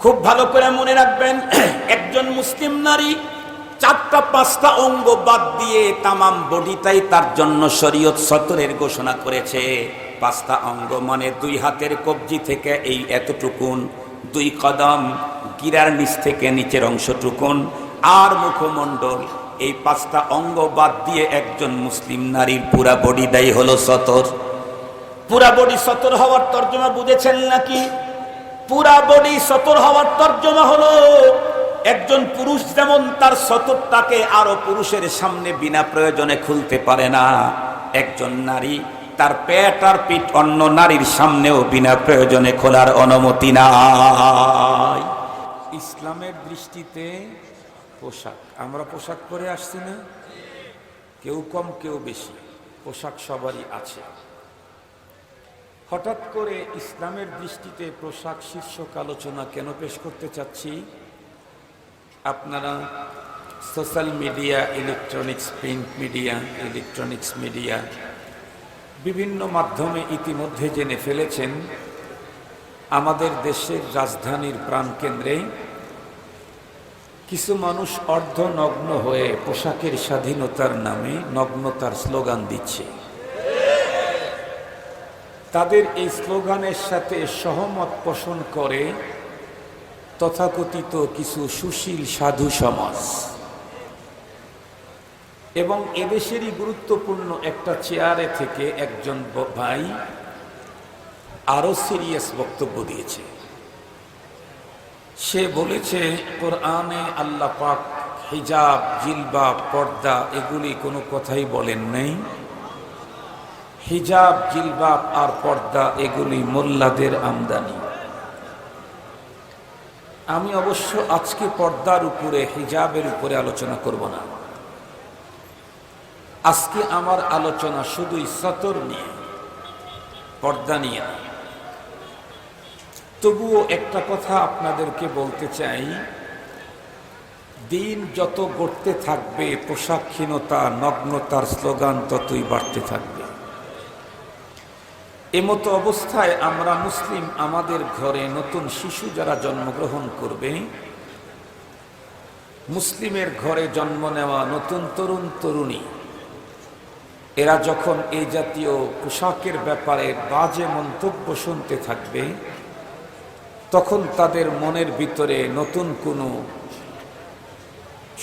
খুব ভালো করে মনে রাখবেন, একজন মুসলিম নারী 4টা-5টা অঙ্গ বাদ দিয়ে তামাম বডিটাই তার জন্য শরীয়ত সতরের ঘোষণা করেছে। 5টা অঙ্গ মানে 2 হাতের কবজি থেকে এই এতটুকুন, 2 কদম, গিরার নিচ থেকে নিচের অংশটুকুন, আর মুখমণ্ডল, এই 5টা অঙ্গ বাদ দিয়ে একজন মুসলিম নারীর পুরা বডিটাই হলো সতর। পুরা বডি সতর হওয়ার তর্জমা বুঝেছেন নাকি? পুরা বডি সতর হওয়ার তর্জমা হলো একজন পুরুষ যেমন তার সতরটাকে আরো পুরুষের সামনে বিনা প্রয়োজনে খুলতে পারে না, একজন নারী তার পেট আর পিঠ অন্য নারীর সামনেও বিনা প্রয়োজনে খোলার অনুমতি নাই। ইসলামের দৃষ্টিতে পোশাক, আমরা পোশাক পরে আসছি না, কেউ কম কেউ বেশি, পোশাক সবারই আছে। হঠাৎ করে ইসলামের দৃষ্টিতে পোশাক শীর্ষক আলোচনা কেন পেশ করতে চাচ্ছি? আপনারা social media, electronics, print media, electronics media, বিভিন্ন মাধ্যমে ইতিমধ্যে জেনে ফেলেছেন আমাদের দেশের রাজধানীর প্রাণকেন্দ্রে কিছু মানুষ অর্ধনগ্ন হয়ে পোশাকের স্বাধীনতার নামে নগ্নতার স্লোগান দিচ্ছে। তাদের এই স্লোগানের সাথে সহমত পোষণ করে তথাকথিত কিছু সুশীল সাধু সমাজ, এবং এদেশেরই গুরুত্বপূর্ণ একটা চেয়ারে থেকে একজন ভাই আরো সিরিয়াস বক্তব্য দিয়েছে। সে বলেছে কোরআনে আল্লাহ পাক হিজাব, জিলবাব, পর্দা এগুলি কোনো কথাই বলেন নাই। হিজাব, জিলবাব আর পর্দা এগুলি মোল্লাদের আমদানি। আমি অবশ্য আজকে পর্দার উপরে, হিজাবের উপরে আলোচনা করব না। আজকে আমার আলোচনা শুধুই সতর নিয়ে, পর্দা নিয়ে না। তবুও একটা কথা আপনাদেরকে বলতে চাই, দিন যত গড়তে থাকবে পোশাকহীনতা, নগ্নতার স্লোগান ততই বাড়তে থাকবে। এমতো অবস্থায় আমরা মুসলিম, আমাদের ঘরে নতুন শিশু যারা জন্মগ্রহণ করবে, মুসলিমের ঘরে জন্ম নেওয়া নতুন তরুণ তরুণী, এরা যখন এই জাতীয় পোশাকের ব্যাপারে বাজে মন্তব্য শুনতে থাকবে, তখন তাদের মনের ভিতরে নতুন কোনো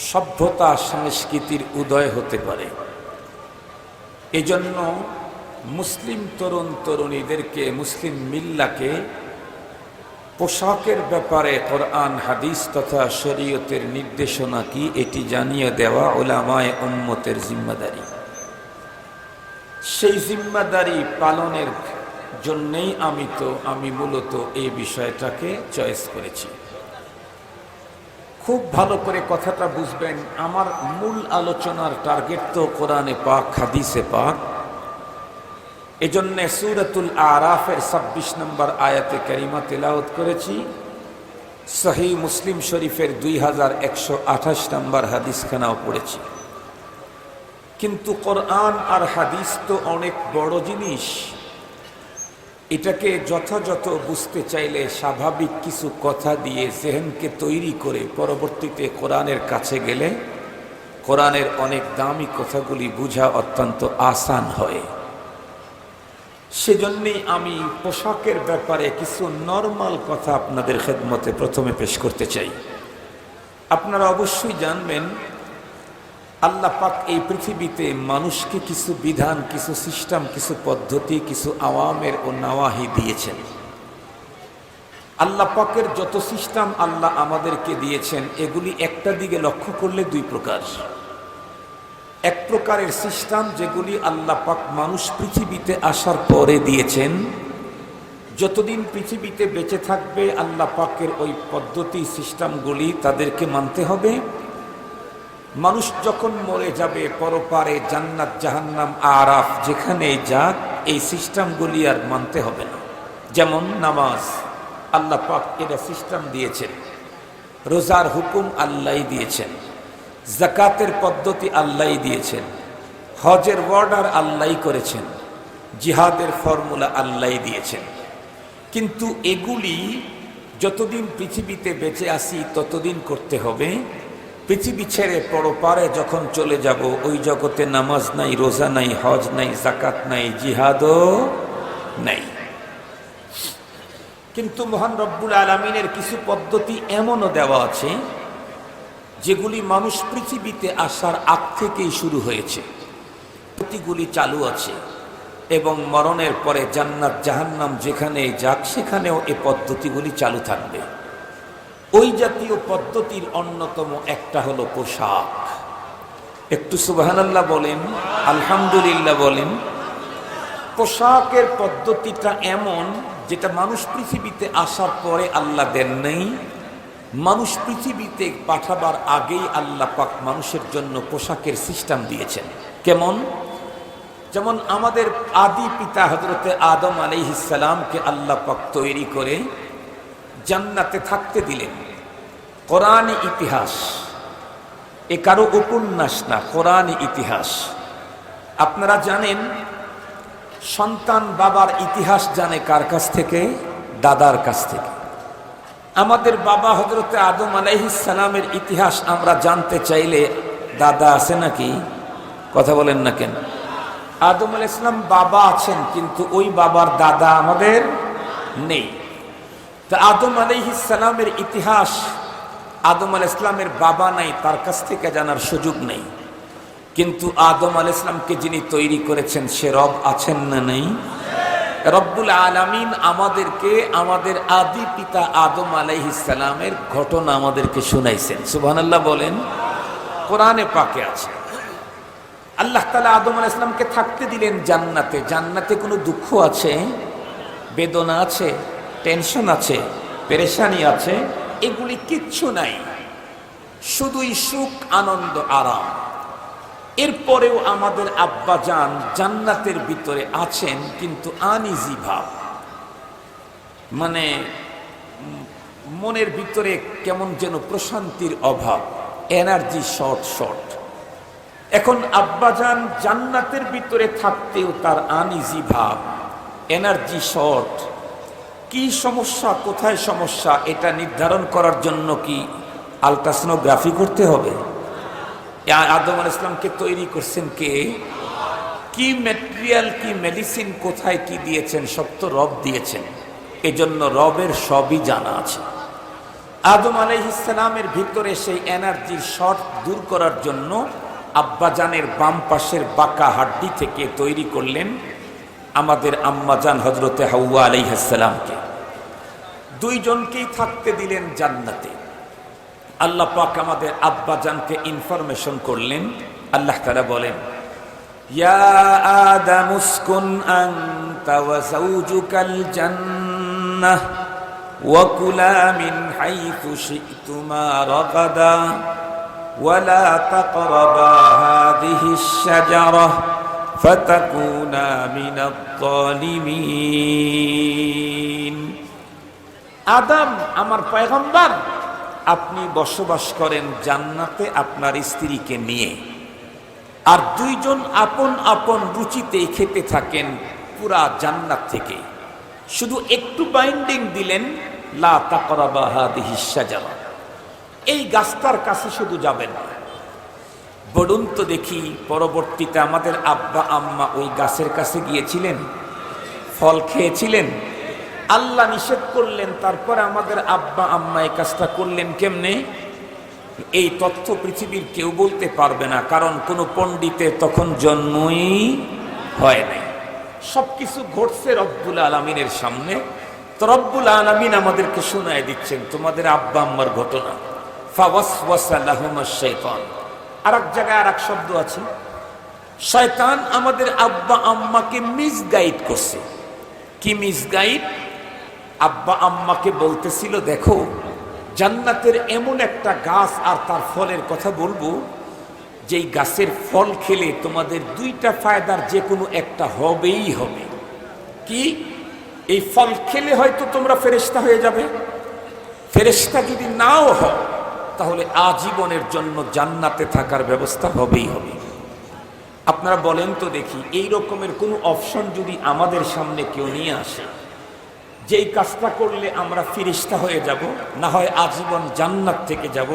সভ্যতা, সংস্কৃতির উদয় হতে পারে। এজন্য মুসলিম তরুণ তরুণীদেরকে, মুসলিম মিল্লাকে পোশাকের ব্যাপারে কোরআন, হাদিস তথা শরীয়তের নির্দেশনা কি এটি জানিয়ে দেওয়া উলামায়ে উম্মতের জিম্মাদারি। সেই জিম্মাদারি পালনের জন্যেই আমি মূলত এই বিষয়টাকে চয়েস করেছি। খুব ভালো করে কথাটা বুঝবেন। আমার মূল আলোচনার টার্গেট তো কোরআনে পাক, হাদিসে পাক। এজন্য সূরাতুল আরাফের 26 নম্বর আয়াতে কারিমা তেলাওয়াত করেছি। সহিহ মুসলিম শরীফের 2128 নম্বর হাদিসখানাও পড়েছি। কিন্তু কোরআন আর হাদিস তো অনেক বড় জিনিস। এটাকে যথাযথ বুঝতে চাইলে স্বাভাবিক কিছু কথা দিয়ে জেহেনকে তৈরি করে পরবর্তীতে কোরআনের কাছে গেলে কোরআনের অনেক দামি কথাগুলি বোঝা অত্যন্ত আসান হয়। সেজন্যই আমি পোশাকের ব্যাপারে কিছু নরমাল কথা আপনাদের খেদমতে প্রথমে পেশ করতে চাই। আপনারা অবশ্যই জানবেন আল্লাহ পাক এই পৃথিবীতে মানুষকে কিছু বিধান, কিছু সিস্টেম, কিছু পদ্ধতি, কিছু আওয়ামের ও নাওয়াহি দিয়েছেন। আল্লাহ পাকের যত সিস্টেম আল্লাহ আমাদেরকে দিয়েছেন, এগুলি একটা দিকে লক্ষ্য করলে 2 প্রকার। এক প্রকারের সিস্টেম যেগুলি আল্লাহ পাক মানুষ পৃথিবীতে আসার পরে দিয়েছেন, যতদিন পৃথিবীতে বেঁচে থাকবে আল্লাহ পাকের ওই পদ্ধতি, সিস্টেমগুলি তাদেরকে মানতে হবে। মানুষ যখন মরে যাবে, পরপারে জান্নাত, জাহান্নাম, আরাফ যেখানেই যাক, এই সিস্টেমগুলি আর মানতে হবে না। যেমন নামাজ, আল্লাহ পাক এটা সিস্টেম দিয়েছেন। রোজার হুকুম আল্লাহই দিয়েছেন। যাকাতের পদ্ধতি আল্লাহই দিয়েছেন। হজের অর্ডার আল্লাহই করেছেন। জিহাদের ফর্মুলা আল্লাহই দিয়েছেন। কিন্তু এগুলি যতদিন পৃথিবীতে বেঁচে আছি ততদিন করতে হবে। পৃথিবী ছেড়ে পরপারে যখন চলে যাব, ওই জগতে নামাজ নাই, রোজা নাই, হজ নাই, জাকাত নাই, জিহাদও নাই। কিন্তু মহান রব্বুল আলামিনের কিছু পদ্ধতি এমনও দেওয়া আছে যেগুলি মানুষ পৃথিবীতে আসার আগ থেকেই শুরু হয়েছে, পদ্ধতিগুলি চালু আছে, এবং মরণের পরে জান্নাত জাহান্নাম যেখানে যাক সেখানেও এই পদ্ধতিগুলি চালু থাকবে। ওই জাতীয় পদ্ধতির অন্যতম একটা হলো পোশাক। একটু সুবহানাল্লাহ বলেন, আলহামদুলিল্লাহ বলেন। পোশাকের পদ্ধতিটা এমন যেটা মানুষ পৃথিবীতে আসার পরে আল্লাহ দেন নাই, মানুষ পৃথিবীতে পাঠাবার আগেই আল্লাহ পাক মানুষের জন্য পোশাকের সিস্টেম দিয়েছেন। কেমন? যেমন আমাদের আদি পিতা হযরতে আদম আলাইহিস সালামকে আল্লাহ পাক তৈরি করে জান্নাতে থাকতে দিলেন। কোরআনী ইতিহাস, এ কারো উপন্যাস না, কোরআনী ইতিহাস। আপনারা জানেন সন্তান বাবার ইতিহাস জানে কার কাছ থেকে? দাদার কাছ থেকে। আমাদের বাবা হযরতে আদম আলাইহিস সালামের ইতিহাস আমরা জানতে চাইলে দাদা আছে নাকি? কথা বলেন না কেন? আদম আলাইহিস সালাম বাবা আছেন, কিন্তু ওই বাবার দাদা আমাদের নেই। তা আদম আলাইহিস সালামের ইতিহাস, আদম আলাইহিস সালামের বাবা নাই, তার কাছ থেকে জানার সুযোগ নেই। কিন্তু আদম আলাইহিস সালামকে যিনি তৈরি করেছেন সে রব আছেন না নেই? রব্বুল আলামিন আমাদেরকে আমাদের আদি পিতা আদম আলাইহিস সালামের ঘটনা আমাদেরকে শুনাইছেন। সুবহানাল্লাহ বলেন। কোরআনে পাকে আছে। আল্লাহ তাআলা আদম আলাইহিস সালামকে থাকতে দিলেন জান্নাতে। জান্নাতে কোনো দুঃখ আছে? বেদনা আছে? টেনশন আছে? পেরেশানি আছে? এগুলি কিচ্ছু নাই, শুধুই সুখ, আনন্দ, আরাম। এরপরেও আমাদের আব্বা জান জান্নাতের ভিতরে আছেন, কিন্তু আনইজি ভাব, মানে মনের ভিতরে কেমন যেন প্রশান্তির অভাব, এনার্জি শর্ট। এখন আব্বা জান জান্নাতের ভিতরে থাকতেও তার আনইজি ভাব, এনার্জি শর্ট। কি সমস্যা, কোথায় সমস্যা, এটা নির্ধারণ করার জন্য কি আলট্রাসোনোগ্রাফি করতে হবে? আদম আলাইহিস সালামকে তৈরি করছেন কে? কি ম্যাটেরিয়াল, কি মেডিসিন, কোথায় কি দিয়েছেন, সব তো রব দিয়েছেন। এজন্য রবের সবই জানা আছে। আদম আলাইহিস সালামের ভিতরে সেই এনার্জির শর্ট দূর করার জন্য আব্বাজানের বাম পাশের বাঁকা হাড্ডি থেকে তৈরি করলেন আমাদের আম্মাজান হযরতে হাওয়া আলাইহিস সালামকে। দুইজনকেই থাকতে দিলেন জান্নাতে। আল্লাহ পাক আমাদের আব্বাজানকে ইনফরমেশন করলেন। আল্লাহ তাআলা বলেন, ইয়া আদম উসকুন আনতা ওয়া যাওজুকাল জান্নাহ ওয়া কুলা মিন হাইথু শি'তুমা রাগাদা ওয়া লা তাকরাবা হাযিহিশ শাজারাহ ফাতাকুনা মিনাত যালিমিন। আদম আমার পয়গম্বর, আপনি বসবাস করেন জান্নাতে আপনার স্ত্রীকে নিয়ে, আর দুইজন আপন আপন রুচিতে খেতে থাকেন পুরা জান্নাত থেকে। শুধু একটু বাইন্ডিং দিলেন, লা তাকরাবা হাযিহিশ শাজারা, এই গাছটার কাছে শুধু যাবেন না। বলুন তো দেখি, পরবর্তীতে আমাদের আব্বা আম্মা ওই গাছের কাছে গিয়েছিলেন? ফল খেয়েছিলেন? আল্লাহ নিষেধ করলেন, তারপরে আমাদের আব্বা আম্মা এই কাজটা করলেন কেমনে? এই তথ্য পৃথিবীর কেউ বলতে পারবে না, কারণ কোনো পণ্ডিতের তখন জন্মই হয় নাই। সবকিছু ঘটছে রব্বুল আলামিনের সামনে। তো রব্বুল আলামিন আমাদেরকে শোনায় দিচ্ছেন তোমাদের আব্বা আম্মার ঘটনা। ফাওয়াসওয়াসা লাহুমাশ শাইতান। আর এক জায়গায় আর এক শব্দ আছে, শয়তান আমাদের আব্বা আম্মাকে মিসগাইড করছে। কি মিসগাইড? আব্বা আম্মাকে বলতেছিল, দেখো জান্নাতের এমন একটা গাছ আর তার ফলের কথা বলবো, যেই গাছের ফল খেলে তোমাদের দুইটা ফায়দার যে কোনো একটা হবেই হবে। কি? এই ফল খেলে হয়তো তোমরা ফেরেশতা হয়ে যাবে, ফেরেশতা যদি নাও হও তাহলে আজীবনের জন্য জান্নাতে থাকার ব্যবস্থা হবেই হবে। আপনারা বলেন তো দেখি, এই রকমের কোনো অপশন যদি আমাদের সামনে কেউ নিয়ে আসে, যেই কাজটা করলে আমরা ফিরিস্তা হয়ে যাব, না হয় আজীবন জান্নাত থেকে যাব,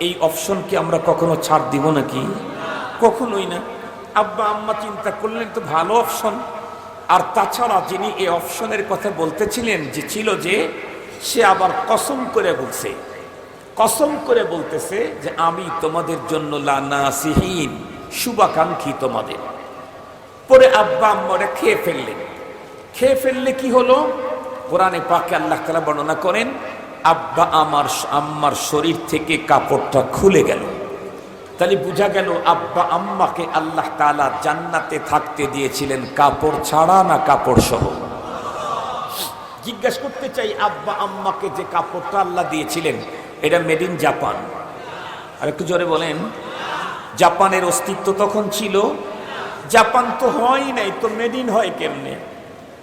এই অপশনকে আমরা কখনো ছাড় দিব নাকি? কখনোই না। আব্বা আম্মা চিন্তা করলেন তো ভালো অপশন। আর তাছাড়া যিনি এই অপশনের কথা বলতেছিলেন যে সে আবার কসম করে বলতেছে যে আমি তোমাদের জন্য লানাসিহীন, শুভাকাঙ্ক্ষী তোমাদের। পরে আব্বা আম্মারা খেয়ে ফেললে কি হলো? কোরআনে পাকে আল্লাহ তাআলা বর্ণনা করেন, আব্বা আম্মার শরীর থেকে কাপড়টা খুলে গেল। তাহলে বোঝা গেল আব্বা আম্মাকে আল্লাহ তাআলা জান্নাতে থাকতে দিয়েছিলেন কাপড় ছাড়া না কাপড় সহ? জিজ্ঞাসা করতে চাই, আব্বা আম্মাকে যে কাপড়টা আল্লাহ দিয়েছিলেন এটা মেড ইন জাপান? আর একটু জোরে বলেন। জাপানের অস্তিত্ব তখন ছিল? জাপান তো হয় নাই, তো মেড ইন হয় কেমনে?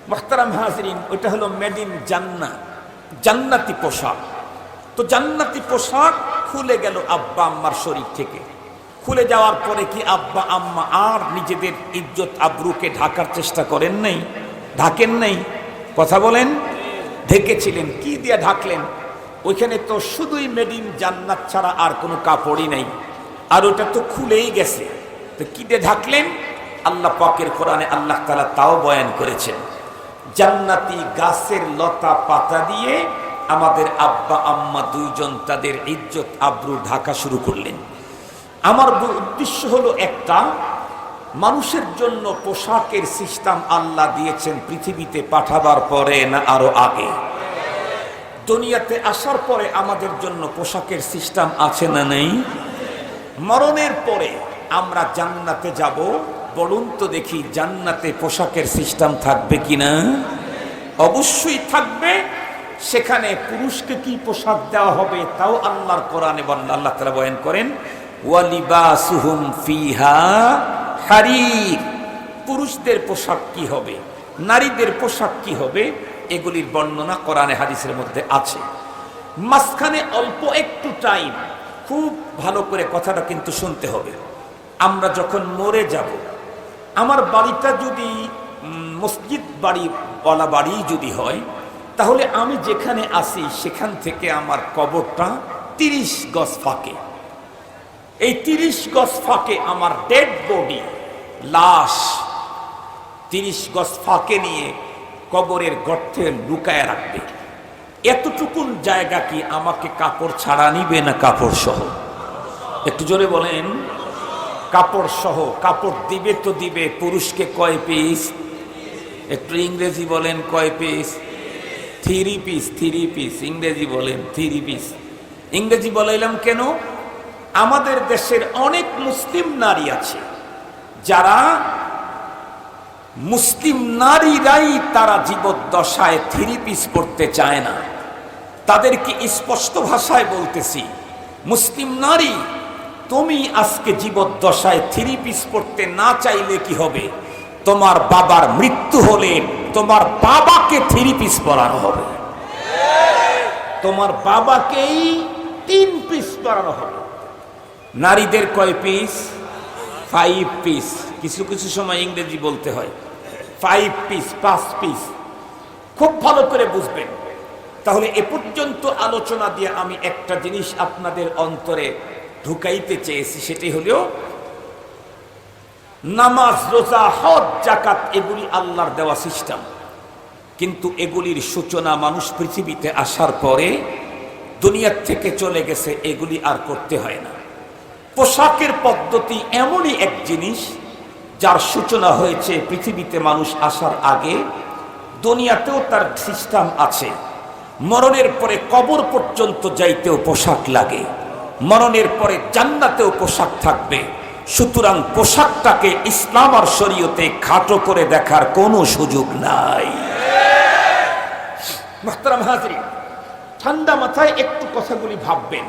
মুহতারাম হাজরিন, ওইটা হলো মেড ইন জান্নাত, জান্নাতি পোশাক। তো জান্নাতি পোশাক খুলে গেল আব্বা আম্মার শরীর থেকে। খুলে যাওয়ার পরে কি আব্বা আম্মা আর নিজেদের ইজ্জত আবরুকে ঢাকার চেষ্টা করেন নাই? ঢাকেন নাই? কথা বলেন। ঢেকেছিলেন। কি দিয়ে ঢাকলেন? ওইখানে তো শুধুই মেড ইন জান্নাত ছাড়া আর কোনো কাপড়ই নাই, আর ওটা তো খুলেই গেছে। তো কি দিয়ে ঢাকলেন? আল্লাহ পাকের কোরআনে আল্লাহ তাআলা তাও বয়ান করেছেন, জান্নাতি গাছের লতা পাতা দিয়ে আমাদের আব্বা আম্মা দুইজন তাদের ইজ্জত আবরু ঢাকা শুরু করলেন। আমার উদ্দেশ্য হলো একটা, মানুষের জন্য পোশাকের সিস্টেম আল্লাহ দিয়েছেন পৃথিবীতে পাঠাবার পরে না আরো আগে? দুনিয়াতে আসার পরে আমাদের জন্য পোশাকের সিস্টেম আছে না নেই? মরণের পরে আমরা জান্নাতে যাব, বলুন তো দেখি জান্নাতে পোশাকের সিস্টেম থাকবে কিনা? অবশ্যই থাকবে। সেখানে পুরুষকে কি পোশাক দেওয়া হবে তাও আল্লাহর কোরআনে আল্লাহ তাআলা বয়ান করেন, ওয়ালিবাসুহুম ফিহা হারির। পুরুষদের পোশাক কি হবে, নারীদের পোশাক কি হবে, এগুলির বর্ণনা কোরআনে হাদিসের মধ্যে আছে। মাঝখানে অল্প একটু টাইম, খুব ভালো করে কথাটা কিন্তু শুনতে হবে। আমরা যখন মরে যাব, আমার বাড়িটা যদি মসজিদ বাড়ি বলা বাড়ি যদি হয়, তাহলে আমি যেখানে আসি সেখান থেকে আমার কবরটা 30 গজ ফাঁকে। এই 30 গজ ফাঁকে আমার ডেড বডি, লাশ 30 গজ ফাঁকে নিয়ে কবরের গর্তে লুকায় রাখবে। এতটুকুন জায়গা কি আমাকে কাপড় ছাড়া নিবে না কাপড় সহ? একটু জোরে বলেন। কাপড় সহ। কাপড় দিবে তো দিবে। পুরুষকে কয় পিস? একটু ইংরেজি বলেন, কয় পিস? 3 পিস। 3 পিস ইংরেজি বলেন। 3 পিস ইংরেজি বলাইলাম কেন? আমাদের দেশের অনেক মুসলিম নারী আছে যারা মুসলিম নারীরাই তারা জীবদ্দশায় 3 পিস পড়তে চায় না। তাদেরকে স্পষ্ট ভাষায় বলতেছি, মুসলিম নারী, তুমি আজকে জীবদ্দশায় 3 পিস পড়তে না চাইলে কি হবে? তোমার বাবার মৃত্যু হলে তোমার বাবাকে 3 পিস পরানো হবে। তোমার বাবাকেই 3 পিস পরানো হবে। নারীদের কয় পিস? 5 পিস। কিছু কিছু সময় ইংরেজি বলতে হয়। 5 পিস, 5 পিস। খুব ভালো করে বুঝবেন। তাহলে এ পর্যন্ত আলোচনা দিয়ে আমি একটা জিনিস আপনাদের অন্তরে ঢুকাইতে চেয়েছি, সেটাই হলো নামাজ, রোজা, হজ, যাকাত এগুলি আল্লাহর দেওয়া সিস্টেম, কিন্তু এগুলির সূচনা মানুষ পৃথিবীতে আসার পরে দুনিয়ার থেকে চলে গেছে, এগুলি আর করতে হয় না। পোশাকের পদ্ধতি এমনই এক জিনিস যার সূচনা হয়েছে পৃথিবীতে মানুষ আসার আগে। দুনিয়াতেও তার সিস্টেম আছে। মরণের পরে কবর পর্যন্ত যাইতেও পোশাক লাগে, মরণের পরে জান্নাতেও পোশাক থাকবে। সুতরাং পোশাকটাকে ইসলাম আর শরীয়তে খাটো করে দেখার কোনো সুযোগ নাই। মুহতারাম হাজরিন, ঠান্ডা মাথায় একটু কথাগুলি ভাববেন।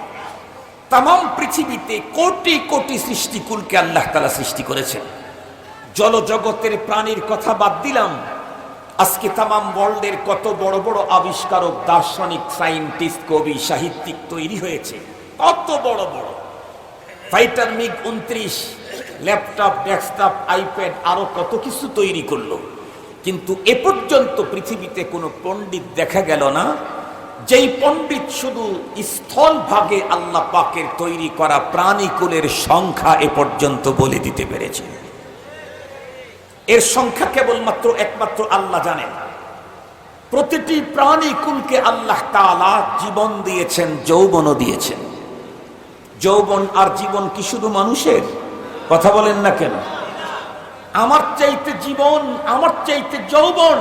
তাম পৃথিবীতে কোটি কোটি সৃষ্টিকুলকে আল্লাহ তাআলা সৃষ্টি করেছেন। জলজগতের প্রাণীর কথা বাদ দিলাম, আজকে তাম ওয়ার্ল্ডের কত বড় বড় আবিষ্কারক, দার্শনিক, সায়েন্টিস্ট, কবি, সাহিত্যিক তৈরি হয়েছে। কত বড় বড় fighter MiG 29, laptop, desktop, iPad, আরো কত কিছু তৈরি করলো। কিন্তু এ পর্যন্ত পৃথিবীতে কোনো পণ্ডিত দেখা গেল না যেই পণ্ডিত শুধু স্থলভাগে আল্লাহ পাকের তৈরি করা প্রাণীকুলের সংখ্যা এ পর্যন্ত বলে দিতে পেরেছে। এর সংখ্যা কেবলমাত্র একমাত্র আল্লাহ জানেন। প্রতিটি প্রাণীকুলকে আল্লাহ তাআলা জীবন দিয়েছেন, যৌবনও দিয়েছেন। যৌবন আর জীবন কি শুধু মানুষের? কথা বলেন না কেন? আমার চাইতে জীবন, আমার চাইতে যৌবন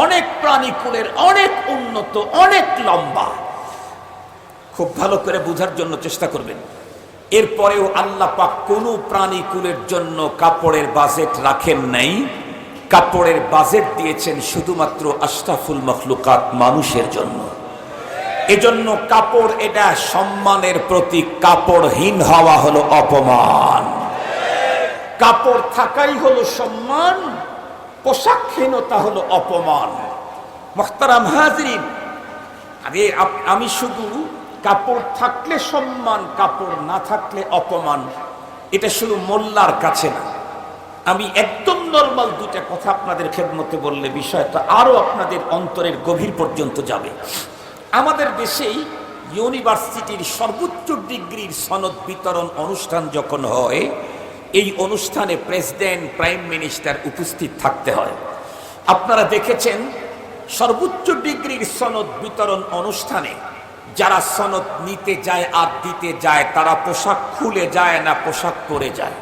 অনেক প্রাণীকুলের অনেক উন্নত, অনেক লম্বা। খুব ভালো করে বোঝার জন্য চেষ্টা করবেন। এরপরেও আল্লাহ পাক কোন প্রাণীকুলের জন্য কাপড়ের বাজেট রাখেন নাই। কাপড়ের বাজেট দিয়েছেন শুধুমাত্র আশরাফুল মখলুকাত, মানুষের জন্য। এজন্য কাপড় এটা সম্মানের প্রতীক। কাপড়হীন হওয়া হলো অপমান, কাপড় থাকাই হলো সম্মান, পোশাকহীনতা হলো অপমান। মুহতারাম হাজিরিন, আরে আমি শুধু কাপড় থাকলে সম্মান, কাপড় না থাকলে অপমান, এটা শুধু মোল্লার কাছে না। আমি একদম নরমাল দুইটা কথা আপনাদের খেদমতে বললে বিষয়টা আরো আপনাদের অন্তরের গভীর পর্যন্ত যাবে। আমাদের দেশেই ইউনিভার্সিটির সর্বোচ্চ ডিগ্রির সনদ বিতরণ অনুষ্ঠান যখন হয়, এই অনুষ্ঠানে প্রেসিডেন্ট, প্রাইম মিনিস্টার উপস্থিত থাকতে হয়। আপনারা দেখেছেন সর্বোচ্চ ডিগ্রির সনদ বিতরণ অনুষ্ঠানে যারা সনদ নিতে যায় আর দিতে যায়, তারা পোশাক খুলে যায় না পোশাক পরে যায়?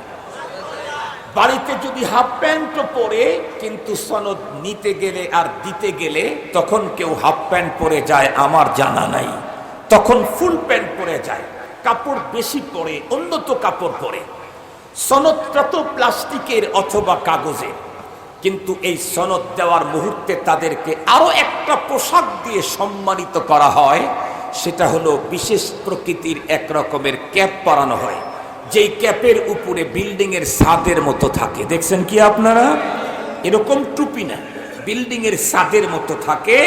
বাড়িতে যদি হাফ প্যান্টও পরে, কিন্তু সনদ নিতে গেলে আর দিতে গেলে তখন কেউ হাফ প্যান্ট পরে যায় আমার জানা নাই, তখন ফুল প্যান্ট পরে যায়, কাপড় বেশি পরে, উন্নত কাপড় পরে। সনদটা তো প্লাস্টিকের অথবা কাগজের, কিন্তু এই সনদ দেওয়ার মুহূর্তে তাদেরকে আরো একটা পোশাক দিয়ে সম্মানিত করা হয়। সেটা হলো বিশেষ প্রকৃতির এক রকমের ক্যাপ পরানো হয়, যেই ক্যাপের উপরে বিল্ডিং এর ছাদের মতো থাকে। দেখছেন কি আপনারা? এরকম টুপি না, বিল্ডিং এর ছাদের মতো থাকে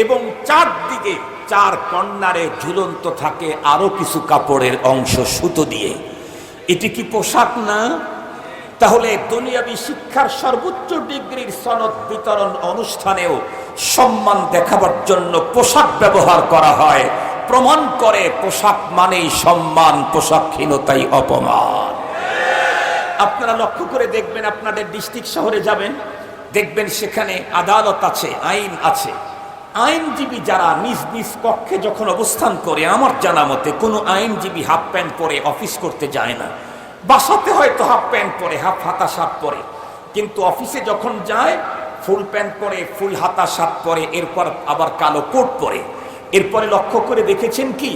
এবং চারদিকে চার কর্নারে ঝুলন্ত থাকে আরো কিছু কাপড়ের অংশ সুতো দিয়ে। এটি কি পোশাক না? তাহলে দুনিয়াবী শিক্ষার সর্বোচ্চ ডিগ্রির সনদ বিতরণ অনুষ্ঠানেও সম্মান দেখাবার জন্য পোশাক ব্যবহার করা হয়। প্রমাণ করে পোশাক মানেই সম্মান, পোশাকহীনতাই অপমান। আপনারা লক্ষ্য করে দেখবেন, আপনাদের ডিস্ট্রিক্ট শহরে যাবেন, দেখবেন সেখানে আদালত আছে, আইন আছে। আইনজীবী যারা নিজ নিজ কক্ষে যখন অবস্থান করে, আমার জানা মতে কোনো আইনজীবী হাফ প্যান্ট পরে অফিস করতে যায় না। বাসাতে হয়তো হাফ প্যান্ট পরে, হাফ হাতা শার্ট পরে, কিন্তু অফিসে যখন যায় ফুল প্যান্ট পরে, ফুল হাতা শার্ট পরে, এরপর আবার কালো কোট পরে। এরপরে লক্ষ্য করে দেখেছেন কি,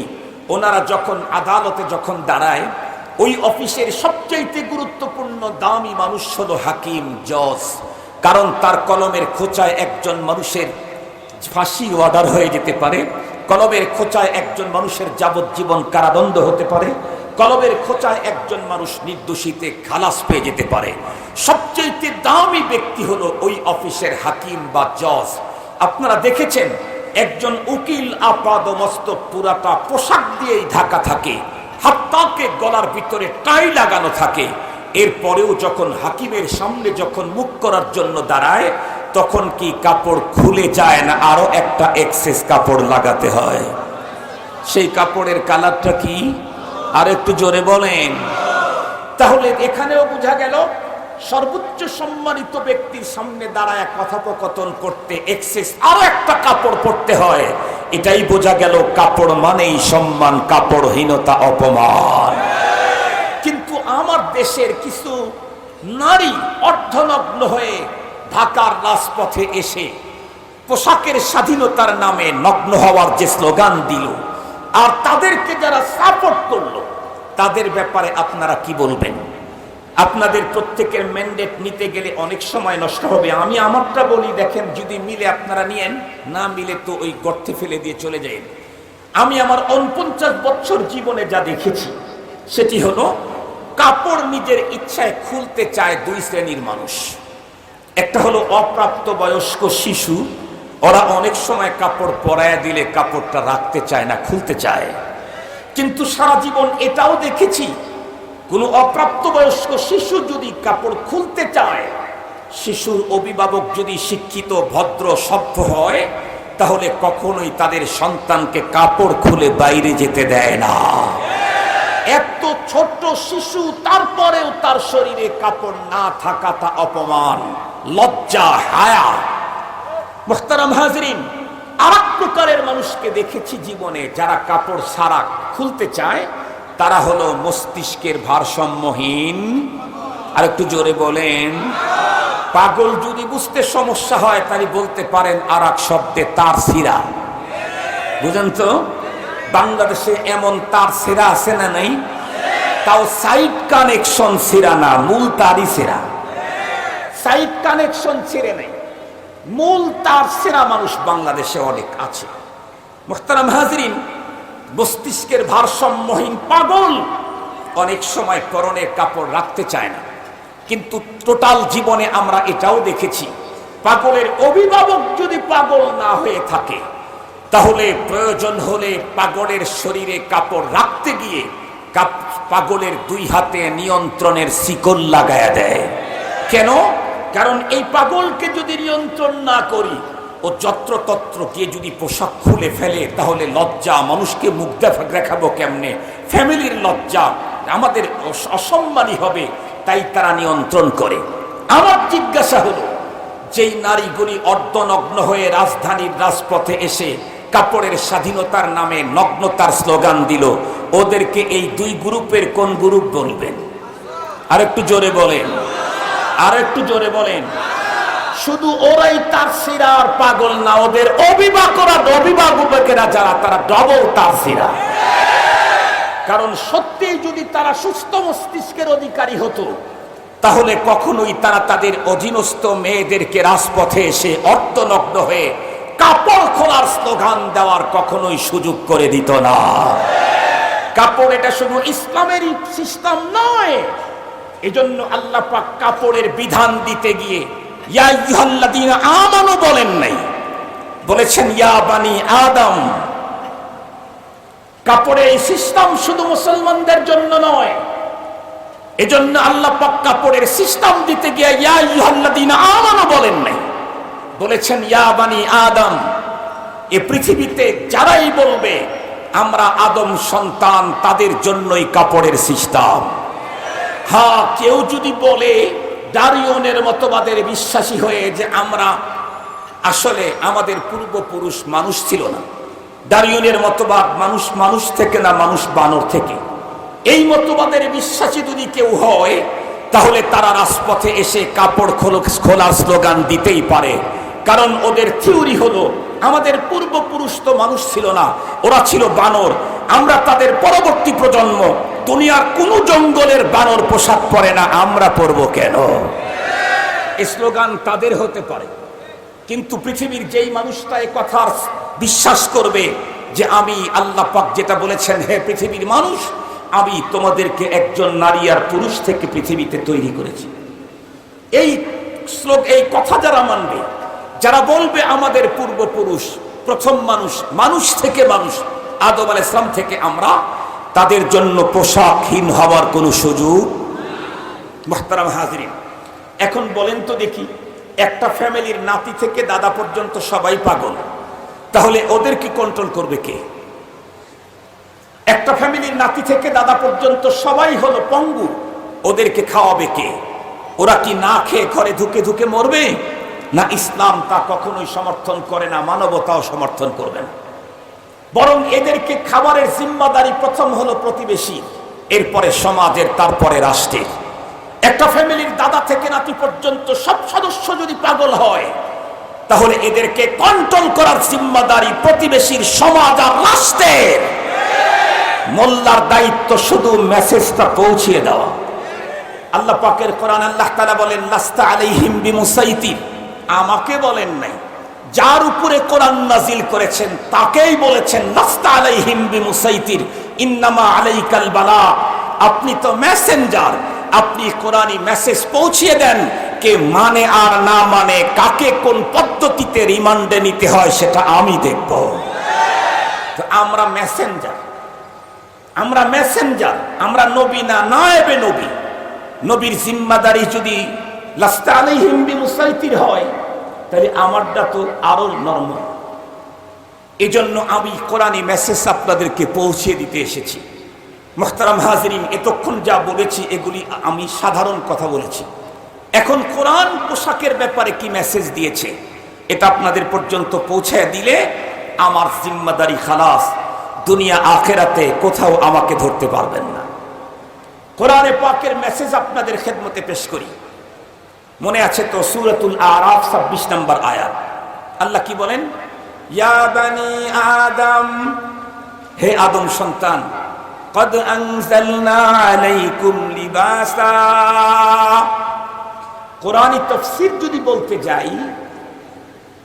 ওনারা যখন আদালতে যখন দাঁড়ায়, ওই অফিসের সবচাইতে গুরুত্বপূর্ণ দামি মানুষ হলো হাকিম, জজ। কারণ তার কলমের খোঁচায় একজন মানুষের ফাঁসি অর্ডার হয়ে যেতে পারে, কলমের খোঁচায় একজন মানুষের যাবজ্জীবন কারাদণ্ড হতে পারে, কলমের খোঁচায় একজন মানুষ নির্দোষীতে খালাস পেয়ে যেতে পারে। সবচেয়ে দামি ব্যক্তি হলো ওই অফিসের হাকিম বা জজ। আপনারা দেখেছেন একজন উকিল আপাদমস্তক পুরাটা পোশাক দিয়েই ঢাকা থাকে, হাত পাকে গলার ভিতরে টাই লাগানো থাকে। এরপরেও যখন হাকিমের সামনে যখন মুখ করার জন্য দাঁড়ায়, তখন কি কাপড় খুলে যায় না আরো একটা এক্সেস কাপড় লাগাতে হয়? সেই কাপড়ের কালারটা কি? আর একটু জোরে বলেন। তাহলে এখানেও বোঝা গেল সর্বোচ্চ সম্মানিত ব্যক্তির সামনে দাঁড়ায় কথোপকথন করতে এক্সেস আরো একটা কাপড় পরতে হয়। এটাই বোঝা গেল কাপড় মানেই সম্মান, কাপড়হীনতা অপমান। কিন্তু আমার দেশের কিছু নারী অর্ধনগ্ন হয়ে ঢাকার রাজপথে এসে পোশাকের স্বাধীনতার নামে নগ্ন হওয়ার যে স্লোগান দিল, আর তাদেরকে যারা সাপোর্ট করলো, তাদের ব্যাপারে আপনারা কি বলবেন? আপনাদের প্রত্যেকের ম্যান্ডেট নিতে গেলে অনেক সময় নষ্ট হবে। আমি আমারটা বলি, দেখেন যদি মিলে আপনারা নিয়েন, না মিলে তো ওই গর্তে ফেলে দিয়ে চলে যাই। আমি আমার 49 বছর জীবনে যা দেখেছি সেটি হলো, কাপড় নিজের ইচ্ছায় খুলতে চায় দুই শ্রেণীর মানুষ। একটা হলো অপ্রাপ্ত বয়স্ক শিশু, ওরা অনেক সময় কাপড় পরায়া দিলে কাপড়টা রাখতে চায় না, খুলতে চায়। কিন্তু সারা জীবন এটাও দেখেছি, কোনো অপ্রাপ্তবয়স্ক শিশু যদি কাপড় খুলতে চায়, শিশুর অভিভাবক যদি শিক্ষিত ভদ্র সভ্য হয় তাহলে কখনোই তাদের সন্তানকে কাপড় খুলে বাইরে যেতে দেয় না। এত ছোট শিশু তারপরেও তার শরীরে কাপড় না থাকাটা অপমান, লজ্জা, হায়া। মুহতারাম হাজরিন, আরেক প্রকারের মানুষকে দেখেছি জীবনে যারা কাপড় ছাড়া খুলতে চায়, তারা হলো মস্তিষ্কের ভারসাম্যহীন। আর একটু জোরে বলেন। পাগল যদি বুঝতে সমস্যা হয় তাহলে বলতে পারেন আর এক শব্দে তার সিরা। বুঝেন তো, বাংলাদেশে এমন তার সিরা আছে না নাই? তাও সাইড কানেকশন সিরা না, মূল তারই সিরা। সাইড কানেকশন ছিঁড়ে নেই, মূল তার সিরা মানুষ বাংলাদেশে অনেক আছে। মুহতারাম হাজরিন, মস্তিষ্কের ভারসাম্যহীন পাগল অনেক সময় পরনে কাপড় রাখতে চায় না। কিন্তু টোটাল জীবনে আমরা এটাও দেখেছি, পাগলের অভিভাবক যদি পাগল না হয়ে থাকে তাহলে প্রয়োজন হলে পাগলের শরীরে কাপড় রাখতে গিয়ে পাগলের দুই হাতে নিয়ন্ত্রণের শিকল লাগায়া দেয়। কেন? কারণ এই পাগলকে যদি নিয়ন্ত্রণ না করি, ও যত্রতত্র গিয়ে যদি পোশাক খুলে ফেলে তাহলে লজ্জা, মানুষকে মুখ দেখাবো কেমনে, ফ্যামিলির লজ্জা, আমাদের অসম্মানী হবে, তাই তারা নিয়ন্ত্রণ করে। আমার জিজ্ঞাসা হলো, যেই নারীগুলি অর্ধনগ্ন হয়ে রাজধানীর রাজপথে এসে কাপড়ের স্বাধীনতার নামে নগ্নতার স্লোগান দিল, ওদেরকে এই দুই গ্রুপের কোন গ্রুপ বলবেন? আর একটু জোরে বলেন, আর একটু জোরে বলেন। শুধু ওরাই তার সিরার পাগল না, ওদের অভিভাবকেরা যারা, তারা ডবল তার সিরা। কারণ সত্যি যদি তারা সুস্থ মস্তিষ্কের অধিকারী হতো তাহলে কখনোই তারা তাদের অধীনস্থ মেয়েদেরকে রাজপথে এসে অর্ধনগ্ন হয়ে কাপড় খোলার স্লোগান দেওয়ার কখনোই সুযোগ করে দিত না। কাপড় এটা শুধু ইসলামেরই সিস্টেম নয়। এজন্য আল্লাহ পাক কাপড়ের বিধান দিতে গিয়ে ইয়া আইয়ুহাল্লাযীনা আমানু বলেন নাই, বলেছেন ইয়া বানি আদম। কাপড়ের এই সিস্টেম শুধু মুসলমানদের জন্য নয়। এজন্য আল্লাহ পাক কাপড়ের সিস্টেম দিতে গিয়ে ইয়া আইয়ুহাল্লাযীনা আমানু বলেন নাই, বলেছেন ইয়া বানি আদম। এই পৃথিবীতে যারাই বলবে আমরা আদম সন্তান, তাদের জন্যই কাপড়ের সিস্টেম। হ্যাঁ, কেউ যদি বলে ডারউইনের মতবাদের বিশ্বাসী হয়ে যে আমরা আসলে আমাদের পূর্বপুরুষ মানুষ ছিল না, ডারউইনের মতবাদ মানুষ থেকে না, মানুষ বানর থেকে, এই মতবাদের বিশ্বাসী যদি কেউ হয় তাহলে তারা রাজপথে এসে কাপড় খোলার স্লোগান দিতেই পারে। কারণ ওদের থিওরি হলো আমাদের পূর্বপুরুষ তো মানুষ ছিল না, ওরা ছিল বানর, আমরা তাদের পরবর্তী প্রজন্ম, দুনিয়ার কোন জঙ্গলের বানর পোশাক পরে না, আমরা পরবো কেন? এই স্লোগান তাদের হতে পারে, কিন্তু পৃথিবীর যেই মানুষটা এই কথা বিশ্বাস করবে যে আমি আল্লাহ পাক যেটা বলেছেন, হে পৃথিবীর মানুষ, আমি তোমাদেরকে একজন নারী আর পুরুষ থেকে পৃথিবীতে তৈরি করেছি, এই কথা যারা মানবে, যারা বলবে আমাদের পূর্বপুরুষ প্রথম মানুষ থেকে মানুষ, আদম আলাইহিস সালাম থেকে আমরা, তাদের জন্য পোশাকহীন হওয়ার কোনো সুযোগ। মুহতারাম হাজরিন, এখন বলেন তো দেখি, একটা ফ্যামিলির নাতি থেকে দাদা পর্যন্ত সবাই পাগল, তাহলে ওদেরকে কন্ট্রোল করবে কে? একটা ফ্যামিলির নাতি থেকে দাদা পর্যন্ত সবাই হলো পঙ্গু, ওদেরকে খাওয়াবে কে? ওরা কি না খেয়ে ঘরে ধুকে ধুকে মরবে? না, ইসলাম তা কখনোই সমর্থন করে না, মানবতাও সমর্থন করবে না। বরং এদেরকে খাবারের জিম্মাদারি প্রথম হলো প্রতিবেশী, এরপরে সমাজের, তারপরে রাষ্ট্রের। একটা ফ্যামিলির দাদা থেকে নাতি পর্যন্ত সব সদস্য যদি পাগল হয় তাহলে এদেরকে কন্ট্রোল করার জিম্মাদারি প্রতিবেশীর, সমাজ আর রাষ্ট্রের। মোল্লার দায়িত্ব শুধু মেসেজটা পৌঁছিয়ে দেওয়া। আল্লাহ পাকের কোরআন আল্লাহ তাআলা বলেন, লাস্তা আলাইহিম বিমুসাইতির, আমাকে বলেন নাই, যার উপরে কোরআন নাজিল করেছেন তাকেই বলেছেন লাস্তা আলাইহিম বিমুসাইতির ইন্নামা আলাইকাল বালা। আপনি তো মেসেঞ্জার, আপনি কোরআনী মেসেজ পৌঁছিয়ে দেন, কে মানে আর না মানে, কাকে কোন পদ্ধতিতে রিমান্ডে নিতে হয় সেটা আমি দেখব। তো আমরা মেসেঞ্জার, আমরা নবী না, নায়েবে নবী। নবীর জিম্মাদারি যদি লাস্তা আলাইহিম বিমুসাইতির হয়, তাহলে আমারটা তো আরো নরম। এজন্য আমি কোরআনী মেসেজ আপনাদেরকে পৌঁছে দিতে এসেছি। মুহতারাম হাজিরিন, এতক্ষণ যা বলেছি এগুলি আমি সাধারণ কথা বলেছি। এখন কোরআন পোশাকের ব্যাপারে কি মেসেজ দিয়েছে এটা আপনাদের পর্যন্ত পৌঁছায় দিলে আমার জিম্মাদারি খালাস। দুনিয়া আখেরাতে কোথাও আমাকে ধরতে পারবেন না। কোরআনে পাকের মেসেজ আপনাদের খেদমতে পেশ করি। মনে আছে তো সূরাতুল আরাফ 26 নম্বর আয়াত, আল্লাহ কি বলেন? ইয়া বানি আদম, হে আদম সন্তান, কদ আনজালনা আলাইকুম লিবাসা। কোরআনী তাফসীর যদি বলতে যাই,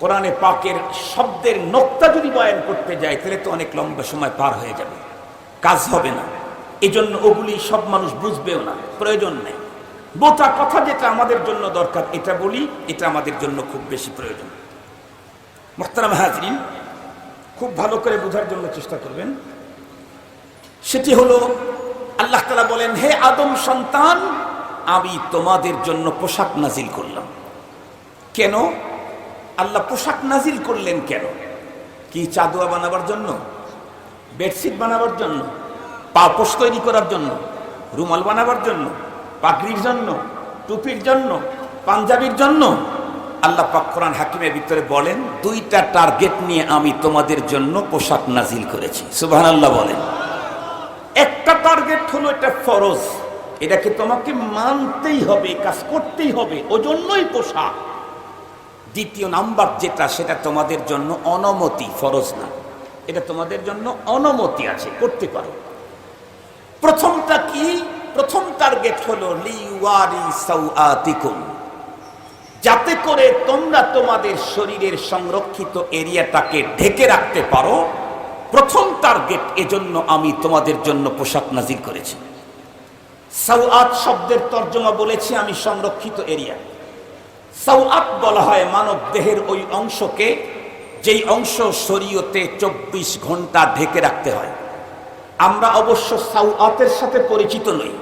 কোরআনে পাকের শব্দের নোক্তা যদি বয়ান করতে যাই, তাহলে তো অনেক লম্বা সময় পার হয়ে যাবে, কাজ হবে না। এজন্য ওগুলি সব মানুষ বুঝবেও না, প্রয়োজন নেই। বোঝা কথা যেটা আমাদের জন্য দরকার এটা বলি, এটা আমাদের জন্য খুব বেশি প্রয়োজন। মুহতারাম হাজরিন, খুব ভালো করে বোঝার জন্য চেষ্টা করবেন। সেটি হলো আল্লাহ তাআলা বলেন, হে আদম সন্তান, আমি তোমাদের জন্য পোশাক নাজিল করলাম। কেন আল্লাহ পোশাক নাজিল করলেন? কেন? কি চাদুয়া বানাবার জন্য, বেডশিট বানাবার জন্য, পাপোশ তৈরি করার জন্য, রুমাল বানাবার জন্য, পাগড়ির জন্য, টুপির জন্য, পাঞ্জাবির জন্য? আল্লাহ পাক কোরআন হাকিমের ভিতরে বলেন, দুইটা টার্গেট নিয়ে আমি তোমাদের জন্য পোশাক নাজিল করেছি। সুবহানাল্লাহ বলেন। একটা টার্গেট হলো এটা ফরজ, এটাকে তোমাকে মানতেই হবে, কাজ করতেই হবে, ওজন্যই পোশাক। দ্বিতীয় নাম্বার যেটা, সেটা তোমাদের জন্য অনুমতি, ফরজ না, এটা তোমাদের জন্য অনুমতি আছে, করতে পারো। প্রথমটা কি? প্রথম টার্গেট হলো লিওয়ারি সাওআতিকুম, যাতে করে তোমরা তোমাদের শরীরের সংরক্ষিত এরিয়াটাকে ঢেকে রাখতে পারো। প্রথম টার্গেট, এজন্য আমি তোমাদের জন্য পোশাক নাজিল করেছি। সাওআত শব্দের তর্জমা বলেছি আমি সংরক্ষিত এরিয়া। সাওআত বলা হয় মানব দেহের ওই অংশকে, যেই অংশ শরীয়তে 24 ঘন্টা ঢেকে রাখতে হয়। আমরা অবশ্য সাওআতের সাথে পরিচিত নই,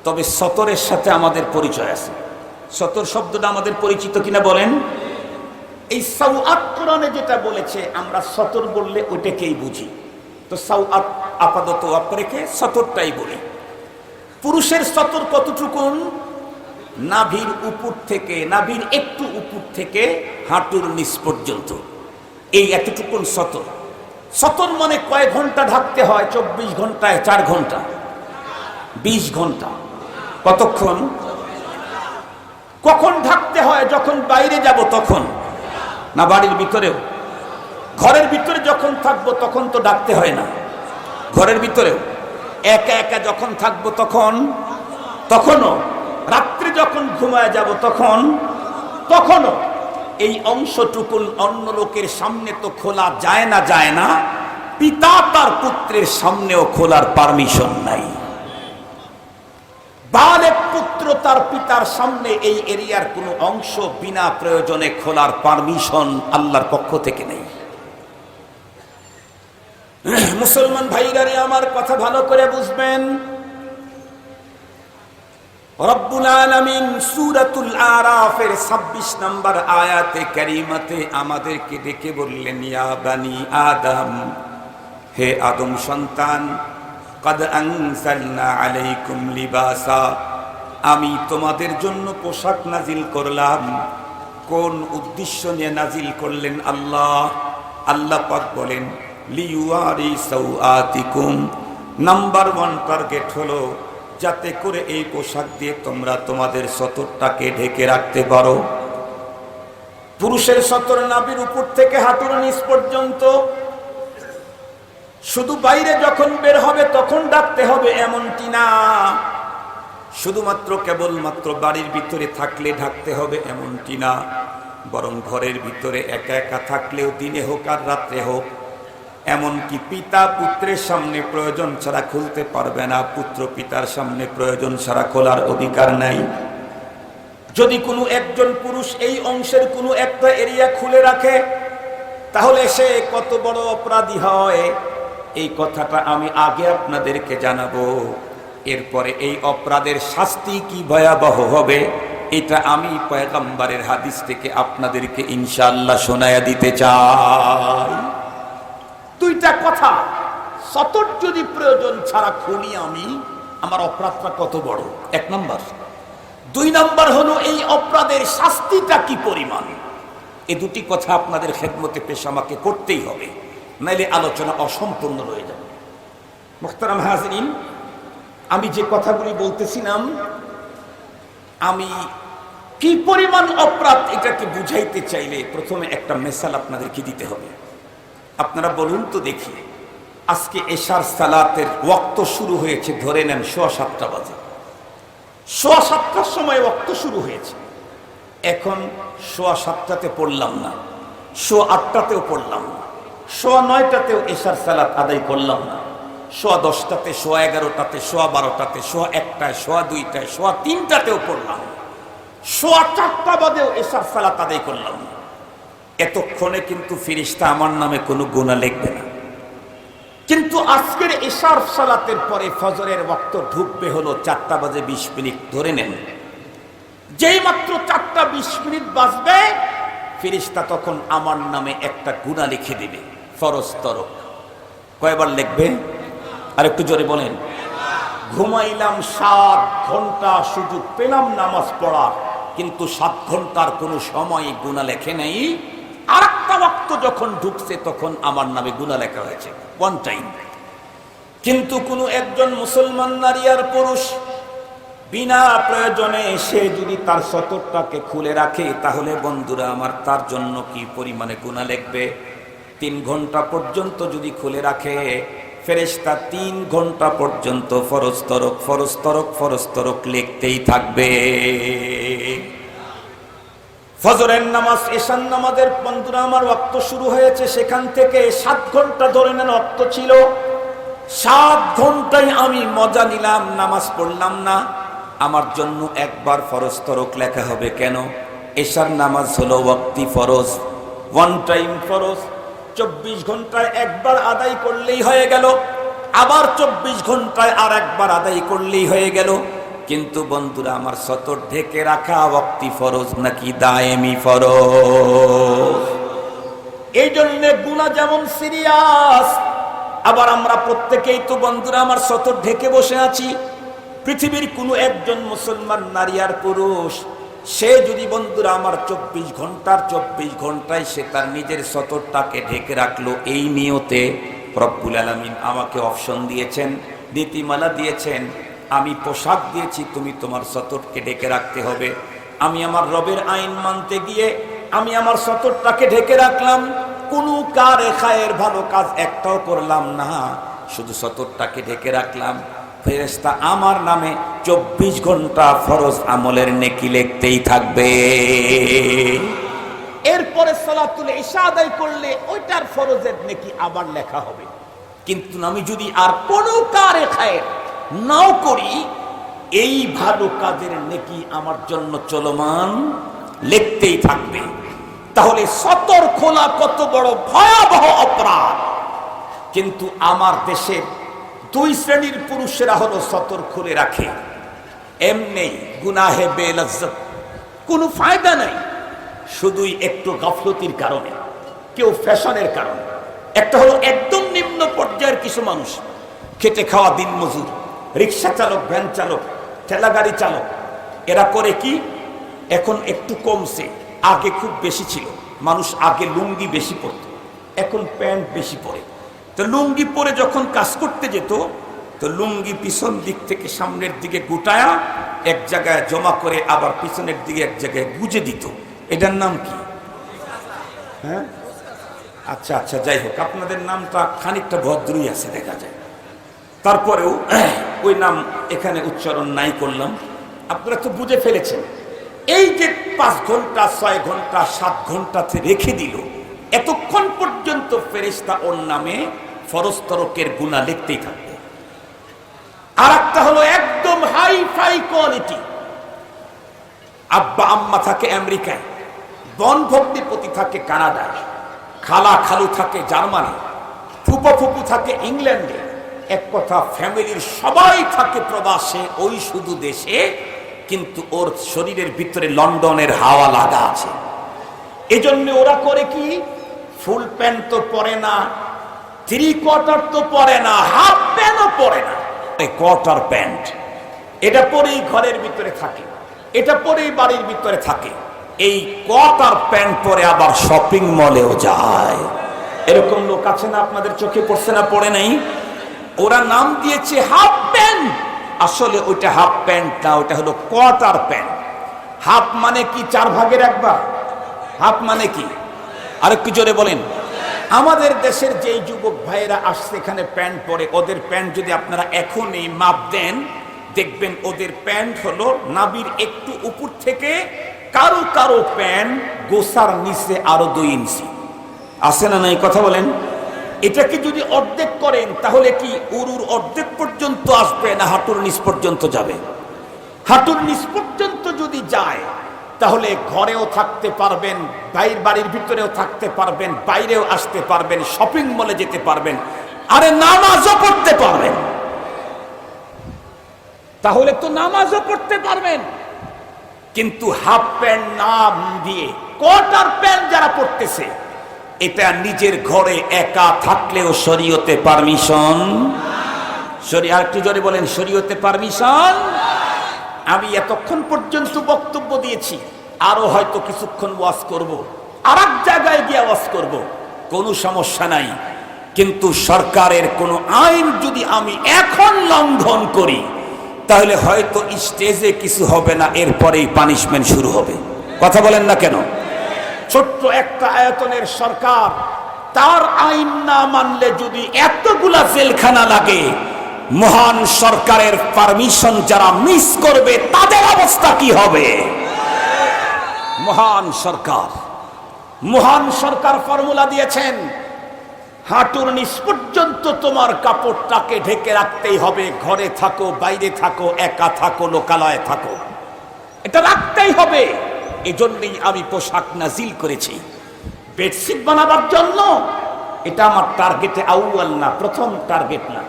তবে সতরের সাথে আমাদের পরিচয় আছে। সতর শব্দটা আমাদের পরিচিত কিনা বলেন? এই সাওআত কোরআনে যেটা বলেছে, আমরা সতর বললে ওইটাকেই বুঝি। তো সাওআত আপাতত অফ রেখে সতরটাই বলি। পুরুষের সতর কতটুকুন? নাভির উপর থেকে, নাভির একটু উপর থেকে হাঁটুর নিচ পর্যন্ত, এই এতটুকুন সতর। সতর মানে কয় ঘন্টা ঢাকতে হয়? 24 ঘন্টায় 4 ঘন্টা, 20 ঘন্টা। কতক্ষণ? কখন ঢাকতে হয়? যখন বাইরে যাব তখন, না বাড়ির ভিতরেও? ঘরের ভিতরে যখন থাকবো তখন তো ঢাকতে হয় না। ঘরের ভিতরেও একা একা যখন থাকবো তখন, তখনও রাত্রে যখন ঘুমায় যাব তখন, তখনও এই অংশটুকুন অন্য লোকের সামনে তো খোলা যায় না, যায় না। পিতা তার পুত্রের সামনেও খোলার পারমিশন নাই। বালেক পুত্র তার পিতার সামনে এই এরিয়ার কোনো অংশ বিনা প্রয়োজনে খোলার পারমিশন আল্লাহর পক্ষ থেকে নেই। মুসলমান ভাইরা, আমার কথা ভালো করে বুঝবেন। রব্বুল আলামিন সূরাতুল আরাফের 26 নম্বর আয়াতে কারিমাতে আমাদেরকে ডেকে বললেন, ইয়া বানি আদম, হে আদম সন্তান, কদ আনজালনা আলাইকুম লিবাসা, আমি তোমাদের জন্য পোশাক নাজিল করলাম। কোন উদ্দেশ্য নিয়ে নাজিল করলেন আল্লাহ? আল্লাহ পাক বলেন, লিওয়ারি সাওআতিকুম, নাম্বার 1 টার্গেট হলো যাতে করে এই পোশাক দিয়ে তোমরা তোমাদের সতরটাকে ঢেকে রাখতে পারো। পুরুষের সতর নাভির উপর থেকে হাঁটুর নিচ পর্যন্ত। শুধু বাইরে যখন বের হবে তখন ঢাকতে হবে এমনটি না, শুধুমাত্র কেবলমাত্র বাড়ির ভিতরে থাকলে ঢাকতে হবে এমনটি না, বরং ঘরের ভিতরে একা একা থাকলেও, দিনে হোক আর রাত্রে হোক, এমনকি পিতা পুত্রের সামনে প্রয়োজন ছাড়া খুলতে পারবে না, পুত্র পিতার সামনে প্রয়োজন ছাড়া খোলার অধিকার নাই। যদি কোনো একজন পুরুষ এই অংশের কোনো একটা এরিয়া খুলে রাখে, তাহলে সে কত বড় অপরাধী হয়, এই কথাটা আমি আগে আপনাদেরকে জানাবো। এরপরে এই অপরাধের শাস্তি কি ভয়াবহ হবে এটা আমি পয়গম্বরের হাদিস থেকে আপনাদেরকে ইনশাআল্লাহ শোনায়া দিতে চাই। দুইটা কথা, সতর যদি প্রয়োজন ছাড়া খুনি আমি, আমার অপরাধটা কত বড়, এক নম্বর। দুই নম্বর হলো এই অপরাধের শাস্তিটা কি পরিমাণ। এই দুটি কথা আপনাদের খেদমতে পেশ আমাকে করতেই হবে, নাইলে আলোচনা অসম্পূর্ণ রয়ে যাবে। মুহতারাম হাজিরিন, আমি যে কথাগুলি বলতেছিলাম, আমি কি পরিমাণ অপরাধ এটাকে বুঝাইতে চাইলে প্রথমে একটা মেসাল আপনাদেরকে দিতে হবে। আপনারা বলুন তো দেখি, আজকে এশার সালাতের ওয়াক্ত শুরু হয়েছে, ধরে নেন 7:15 বাজে, 7:15 সময় ওয়াক্ত শুরু হয়েছে। এখন 7:15-তে পড়লাম না, 8:00-তেও পড়লাম না, 9:00-তেও এশার সালাত আদায় করলাম না, 10:10-তে, 11:00-তে, 12:00-তে, 1:00-টায়, 2:00-টায়, 3:00-তেও পড়লাম না, 4:00 বাদেও এশার সালাত আদায় করলাম না। এতক্ষণে কিন্তু ফেরেশতা আমার নামে কোনো গুনাহ লিখবে না। কিন্তু আজকের এশার সালাতের পরে ফজরের ওয়াক্ত ঢুকবে হলো 4:20 ধরে নেন। যেই মাত্র 4:20 বাজবে, ফেরেশতা তখন আমার নামে একটা গুনাহ লিখে দিবে, ফরজ তরক। কয়বার লিখবে? আর একটু জোরে বলেন। ঘুমাইলাম 7 ঘন্টা, সুযোগ পেলাম নামাজ পড়ার, কিন্তু 7 ঘন্টার কোনো সময় গুনাহ লেখে নেই। আর একটা ওয়াক্ত যখন ঢুকছে তখন আমার নামে গুনাহ লেখা হয়েছে, ওয়ান টাইম। কিন্তু কোনো একজন মুসলমান নারী আর পুরুষ বিনা প্রয়োজনে সে যদি তার সতরটাকে খুলে রাখে, তাহলে বন্ধুরা আমার, তার জন্য কি পরিমাণে গুনাহ লিখবে। 3 ঘন্টা পর্যন্ত যদি খুলে রাখে, ফেরেশতা 3 ঘন্টা পর্যন্ত ফরজ তরক, ফরজ তরক, ফরজ তরক লিখতেই থাকবে। ফজরের নামাজ, এশার নামাজের বন্ধুরা আমার ওয়াক্ত শুরু হয়েছে, সেখান থেকে 7 ঘন্টা ধরে নেন ওয়াক্ত ছিল। 7 ঘন্টায় আমি মজা নিলাম, নামাজ পড়লাম না, আমার জন্য একবার ফরজ তরক লেখা হবে। কেন? এশার নামাজ হলো ওয়াক্তি ফরজ, ওয়ান টাইম ফরজ। 24 ঘন্টায় একবার আদায় করলেই হয়ে গেল, আবার 24 ঘন্টায় আর একবার আদায় করলেই হয়ে গেল। কিন্তু বন্ধুরা আমার, সতর ঢেকে রাখা ওয়াক্তি ফরজ নাকি দায়েমি ফরজ? এই জন্য গুনাহ যেমন সিরিয়াস, আবার আমরা প্রত্যেকেই তো বন্ধুরা আমার সতর ঢেকে বসে আছি। পৃথিবীর কোনো একজন মুসলমান নারী আর পুরুষ, সে যদি বন্ধুরা আমার 24 ঘন্টার 24 ঘন্টায় সে তার নিজের সতরটাকে ঢেকে রাখলো, এই নিয়তে রব্বুল আলামিন আমাকে অপশন দিয়েছেন, নীতিমালা দিয়েছেন, আমি পোশাক দিয়েছি, তুমি তোমার সতরকে ঢেকে রাখতে হবে। আমি আমার রবের আইন মানতে গিয়ে আমি আমার সতরটাকে ঢেকে রাখলাম, কোনো কারে খায়ের ভালো কাজ একটাও করলাম না, শুধু সতরটাকে ঢেকে রাখলাম। ফেরেশতা আমার নামে 24 ঘন্টা ফরজ আমলের নেকি লিখতেই থাকবে। এরপরে সালাতুল ইশা আদায় করলে ওইটার ফরজের নেকি আবার লেখা হবে। কিন্তু আমি যদি আর কোনো কারে খায়ের নাও করি, এই ভালো কাজের নেকি আমার জন্য চলমান লিখতেই থাকবে। তাহলে সতর খোলা কত বড় ভয়াবহ অপরাধ। কিন্তু আমার দেশের 2 শ্রেণীর পুরুষেরা হলো সতর খুলে রাখে, এমনি গুনাহে বেলজ্জত, কোনো ফায়দা নাই, শুধুই একটু গাফলতির কারণে, কেউ ফ্যাশনের কারণে। একটা হলো একদম নিম্ন পর্যায়ের কিছু মানুষ, খেটে খাওয়া দিনমজুর, রিক্সা চালক, ভ্যান চালক, ঠেলা গাড়ি চালক। এরা করে কি, এখন একটু কমছে, আগে খুব বেশি ছিল। মানুষ আগে লুঙ্গি বেশি পরত, এখন প্যান্ট বেশি পরে। তো লুঙ্গি পরে যখন কাজ করতে যেত, তো লুঙ্গি পিছন দিক থেকে সামনের দিকে গুটায়া এক জায়গায় জমা করে আবার পিছনের দিকে এক জায়গায় গুজে দিত। এটার নাম কি? হ্যাঁ, আচ্ছা আচ্ছা, যাই হোক, আপনাদের নামটা খানিকটা ভদ্রই আছে দেখা যায়, তারপরেও ওই নাম এখানে উচ্চারণ নাই করলাম, আপনারা তো বুঝে ফেলেছেন। এই যে 5 ঘন্টা, 6 ঘন্টা, 7 ঘন্টাতে রেখে দিল, এতক্ষণ পর্যন্ত ফেরেশতা ওর নামে ফরজ তরকের গুনাহ লিখতেই থাকবে। আর একটা হলো একদম হাই ফাই কোয়ালিটি, আব্বা আম্মা থাকে আমেরিকায়, বোন ভগ্নিপতি থাকে কানাডায়, খালা খালু থাকে জার্মানি, ফুপো ফুপু থাকে ইংল্যান্ডে, এক কথা ফ্যামিলির সবাই থাকে প্রবাসে, ওই শুধু দেশে, কিন্তু ওর শরীরের ভিতরে লন্ডনের হাওয়া লাগা আছে। এজন্য ওরা করে কি, ফুল প্যান্ট তো পরে না, 3 কোয়ার্টার তো পরে না, হাফ প্যান্টও পরে না, কোয়ার্টার প্যান্ট এটা পরেই ঘরের ভিতরে থাকে, এটা পরেই বাড়ির ভিতরে থাকে। এই কোয়ার্টার প্যান্ট পরে আবার শপিং মলেও যায়। এরকম লোক আছে না? আপনাদের চোখে পড়ছে না? পড়ে নাই? ওরা নাম দিয়েছে হাফ প্যান্ট, আসলে ওইটা হাফ প্যান্ট না, ওটা হলো কোয়ার্টার প্যান্ট। হাফ মানে কি? 4 ভাগের 1 ভাগ। হাফ মানে কি? আরেকটু জোরে বলেন। আমাদের দেশের যেই যুবক ভাইয়েরা আসছে এখানে প্যান্ট পরে, ওদের প্যান্ট যদি আপনারা এখনই মাপ দেন, দেখবেন ওদের প্যান্ট হলো নাভির একটু উপর থেকে, কারো কারো প্যান্ট গোসার নিচে আরো 2 ইঞ্চি আছে না নাই? কথা বলেন। এটাকে যদি অর্ধেক করেন তাহলে কি উরুর অর্ধেক পর্যন্ত আসবে না হাঁটুর নিচ পর্যন্ত যাবে? হাঁটুর নিচ পর্যন্ত যদি যায় তাহলে ঘরেও থাকতে পারবেন, বাড়ির ভিতরেও থাকতে পারবেন, বাইরেও আসতে পারবেন, শপিং মলে যেতে পারবেন, আরে নামাজও পড়তে পারবেন। তাহলে তো নামাজও পড়তে পারবেন। কিন্তু হাফ প্যান্ট নাম দিয়ে কোয়ার্টার প্যান্ট যারা পড়তেছে, এটা নিজের ঘরে একা থাকলেও শরীয়তে পারমিশন। আর একটু জোরে বলেন, শরীয়তে পারমিশন। আমি এতক্ষণ পর্যন্ত বক্তব্য দিয়েছি, আরো হয়তো কিছুক্ষণ ওয়াজ করব, আর এক জায়গায় গিয়ে ওয়াজ করব, কোনো সমস্যা নাই। কিন্তু সরকারের কোনো আইন যদি আমি এখন লঙ্ঘন করি তাহলে হয়তো স্টেজে কিছু হবে না, এরপরেই পানিশমেন্ট শুরু হবে। কথা বলেন না কেন? ছোট্ট একটা আয়তনের সরকার, তার আইন না মানলে যদি এতগুলা জেলখানা লাগে, মহান সরকারের পারমিশন যারা মিস করবে তাদের অবস্থা কি হবে? মহান সরকার ফর্মুলা দিয়েছেন, হাঁটুর নিচ পর্যন্ত তোমার কাপড়টাকে ঢেকে রাখতেই হবে। ঘরে থাকো, বাইরে থাকো, একা থাকো, লোকালয়ে থাকো, এটা রাখতেই হবে। এজন্যই আমি পোশাক নাজিল করেছি। বেডশিট বানাবার জন্য এটা আমার টার্গেটে আউয়াল না, প্রথম টার্গেট না।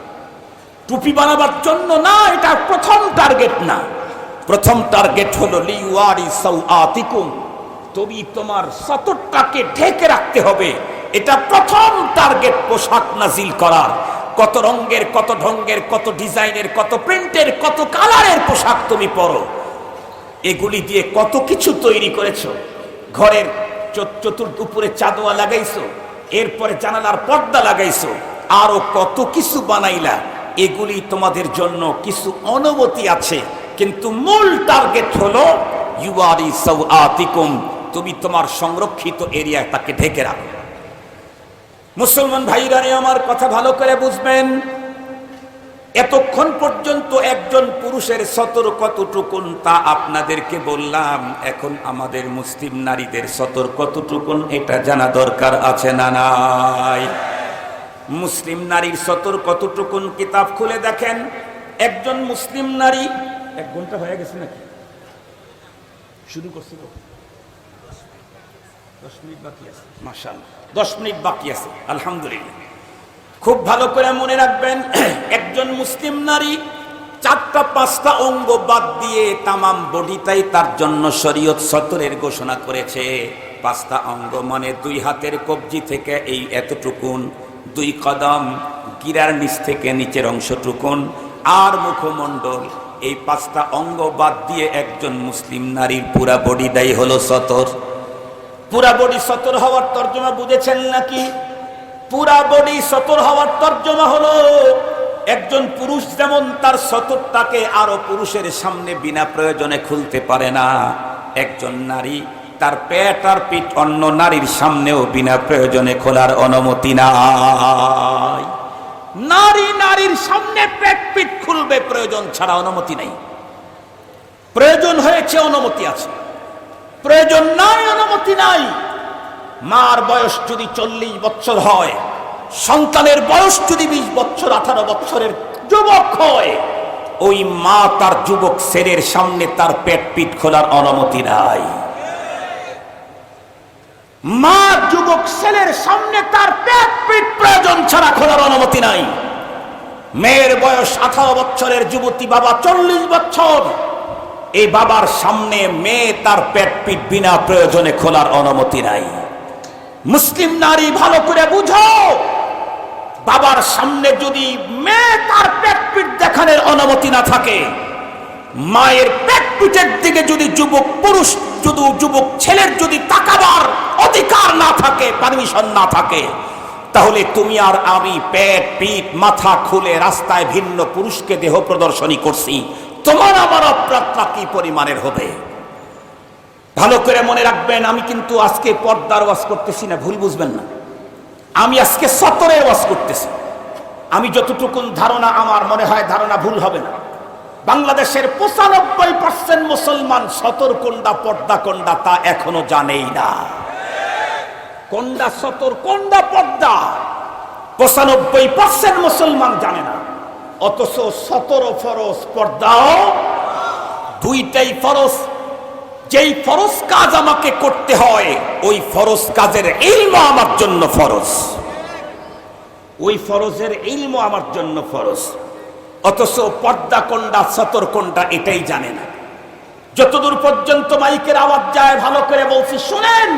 টুপি বানাবার জন্য না, এটা প্রথম টার্গেট না। প্রথম টার্গেট হলো লিওয়ারি সাওআতিকুম, তুমি তোমার সতরটাকে ঢেকে রাখতে হবে। এটা প্রথম টার্গেট পোশাক নাজিল করার। কত রঙের, কত ঢঙ্গের, কত ডিজাইনের, কত প্রিন্টের, কত কালারের পোশাক তুমি পরো, এগুলি দিয়ে কত কিছু তৈরি করেছো। ঘরের উপরে চাদোয়া লাগাইছো, এরপরে জানালার পর্দা লাগাইছো, আরো কত কিছু বানাইলা। এগুলি তোমাদের জন্য কিছু অনুমতি আছে, কিন্তু মূল টার্গেট হলো ইউয়ারি সাওআতিকুম, তুমি তোমার সংরক্ষিত এরিয়া তাকে ঢেকে রাখো। মুসলমান ভাইরা আমার কথা ভালো করে বুঝবেন। এতক্ষণ পর্যন্ত একজন পুরুষের সতর কতটুকুন তা আপনাদেরকে বললাম। এখন আমাদের মুসলিম নারীদের সতর কতটুকুন এটা জানা দরকার আছে না নাই? মুসলিম নারীর সতর কতটুকুন কিতাব খুলে দেখেন। একজন মুসলিম নারী, 1 ঘন্টা হয়ে গেছে নাকি? শুরু করছিল 10 মিনিট বাকি আছে। মাশাআল্লাহ, 10 মিনিট বাকি আছে, আলহামদুলিল্লাহ। খুব ভালো করে মনে রাখবেন, একজন মুসলিম নারী 4টা 5টা অঙ্গ বাদ দিয়ে তামাম বডিটাই তার জন্য শরীয়ত সতরের ঘোষণা করেছে। 5টা অঙ্গ মানে 2 হাতের কবজি থেকে এই এতটুকুন, 2 কদম, গিরার নিচ থেকে নিচের অংশটুকুন, আর মুখমণ্ডল। এই 5টা অঙ্গ বাদ দিয়ে একজন মুসলিম নারীর পুরা বডিটাই হলো সতর। পুরা বডি সতর হওয়ার তর্জমা বুঝেছেন নাকি? পুরা বডি সতর হওয়ার তর্জমা হলো, একজন পুরুষ যেমন তার সতরটাকে আরো পুরুষের সামনে বিনা প্রয়োজনে খুলতে পারে না, একজন নারী তার পেট আর পিঠ অন্য নারীর সামনেও বিনা প্রয়োজনে খোলার অনুমতি নাই। নারী নারীর সামনে পেট পিঠ খুলবে প্রয়োজন ছাড়া, অনুমতি নাই। প্রয়োজন হয়েছে, অনুমতি আছে, প্রয়োজন নাই, অনুমতি নাই। মার বয়স যদি 40 বছর হয়, সন্তানের বয়স যদি 20 বছর 18 বছরের যুবক হয়, ওই মা তার যুবক ছেলের সামনে তার পেট পিঠ খোলার অনুমতি নাই। মা যুবক ছেলের সামনে তার পেট পিঠ প্রয়োজন ছাড়া খোলার অনুমতি নাই। মেয়ের বয়স 18 বছরের যুবতী বাবা 40 বছর, এই বাবার সামনে মেয়ে তার পেট পিট বিনা প্রয়োজনে খোলার অনুমতি নাই। মুসলিম নারী ভালো করে বুঝো, বাবার সামনে যদি মেয়ে তার পেট পিট দেখানোর অনুমতি না থাকে, মায়ের পেট পিটের দিকে যদি যুবক পুরুষ যুবক ছেলের যদি তাকাবার অধিকার না থাকে, পারমিশন না থাকে, তাহলে তুমি আর আমি পেট পিট মাথা খুলে রাস্তায় ভিন্ন পুরুষকে দেহ প্রদর্শনী করছি, তোমার আমার অপরাধটা কি পরিমাণের হবে? ভালো করে মনে রাখবেন, আমি কিন্তু আজকে পর্দার ওয়াজ করতেছি না, ভুল বুঝবেন না। আমি আজকে সতরের ওয়াজ করতেছি। আমি যতটুকু ধারণা, আমার মনে হয় ধারণা ভুল হবে না, বাংলাদেশের ৯৫% মুসলমান সতর কোনটা পর্দা কোনটা তা এখনো জানেই না। কোনটা সতর কোনটা পর্দা ৯৫% মুসলমান জানে না। অথচ সতর ফরজ, পর্দাও দুইটাই ফরজ। যেই ফরজ কাজ আমাকে করতে হয়, ওই ফরজ কাজের ইলম আমার জন্য ফরজ, ওই ফরজের ইলম আমার জন্য ফরজ। অথচ পর্দা কোনটা সতর কোনটা এটাই জানে না। যতদূর পর্যন্ত মাইকের আওয়াজ যায় ভালো করে বলছি শুনেন,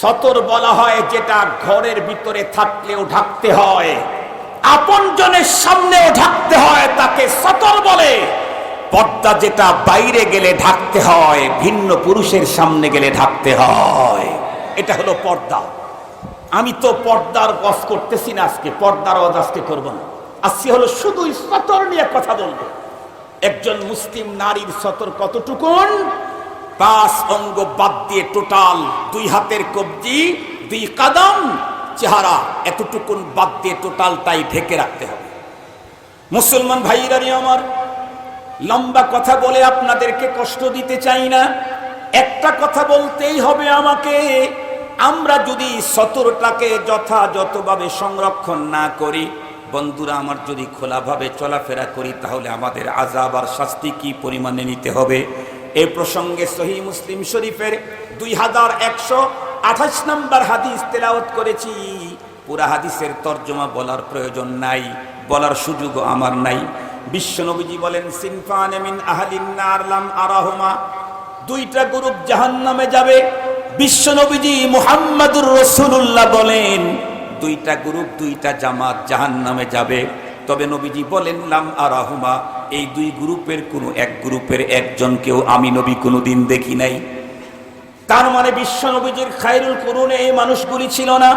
সতর বলা হয় যেটা ঘরের ভিতরে থাকলেও ঢাকতে হয়, আপনজনের সামনেও ঢাকতে হয়, তাকে সতর বলে। পর্দা যেটা বাইরে গেলে ঢাকতে হয়, ভিন্ন পুরুষের সামনে গেলে ঢাকতে হয়, এটা হলো পর্দা। আমি তো পর্দার ওয়াজ করতেছি না আজকে, পর্দার ওয়াজ আজকে করব না। আজকে হলো শুধু সতর নিয়ে কথা বলবো। একজন মুসলিম নারীর সতর কতটুকুন? ৫ অঙ্গ বাদ দিয়ে টোটাল ২ হাতের কবজি, ২ কদম, চেহারা, এতটুকুন বাদ দিয়ে টোটালটাই ঢেকে রাখতে হবে। মুসলমান ভাইরা আমার, লম্বা কথা বলে আপনাদেরকে কষ্ট দিতে চাই না, একটা কথা বলতেই হবে আমাকে। আমরা যদি সতরটাকে যথাযথভাবে সংরক্ষণ না করি, বন্ধুরা আমার, যদি খোলাভাবে চলাফেরা করি, তাহলে আমাদের আযাব আর শাস্তি কি পরিমাণে নিতে হবে। এই প্রসঙ্গে সহিহ মুসলিম শরীফের 2128 নম্বর হাদিস তেলাওয়াত করেছি। পুরা হাদিসের তর্জমা বলার প্রয়োজন নাই, বলার সুযোগও আমার নাই। বিশ্বনবীজি বলেন, সিনফানে মিন আহলিন নার লাম আরাহুমা, 2টা গ্রুপ জাহান্নামে যাবে। বিশ্বনবীজি মুহাম্মাদুর রাসূলুল্লাহ বলেন, 2টা গ্রুপ, 2টা জামাত জাহান্নামে যাবে। তবে নবীজি বলেন, লাম আরাহুমা, এই 2 গ্রুপের কোনো এক গ্রুপের একজনকেও আমি নবী কোনোদিন দেখি নাই। তার মানে বিশ্বনবীজির খায়রুল কুরুনে এই মানুষগুলি ছিল না,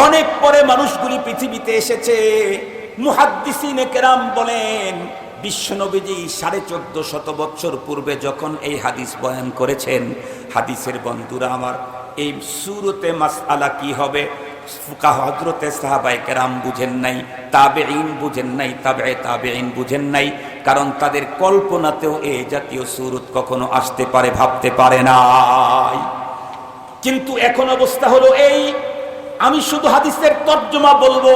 অনেক পরে মানুষগুলি পৃথিবীতে এসেছে। মুহাদ্দিসিনে কেরাম বলেন, বিশ্বনবীজি ১৪৫০ বছর পূর্বে যখন এই হাদিস বয়ান করেছেন, হাদিসের বন্ধুরা আমার, এই সূরতে মাসআলা কি হবে ফুকাহা হযরতে সাহাবায়ে কেরাম বুঝেন নাই, তাবেঈন বুঝেন নাই, তাবেঈ তাবেঈন বুঝেন নাই। কারণ তাদের কল্পনাতেও এই জাতীয় সূরত কখনো আসতে পারে ভাবতে পারে নাই। কিন্তু এখন অবস্থা হলো এই, আমি শুধু হাদিসের তর্জমা বলবো।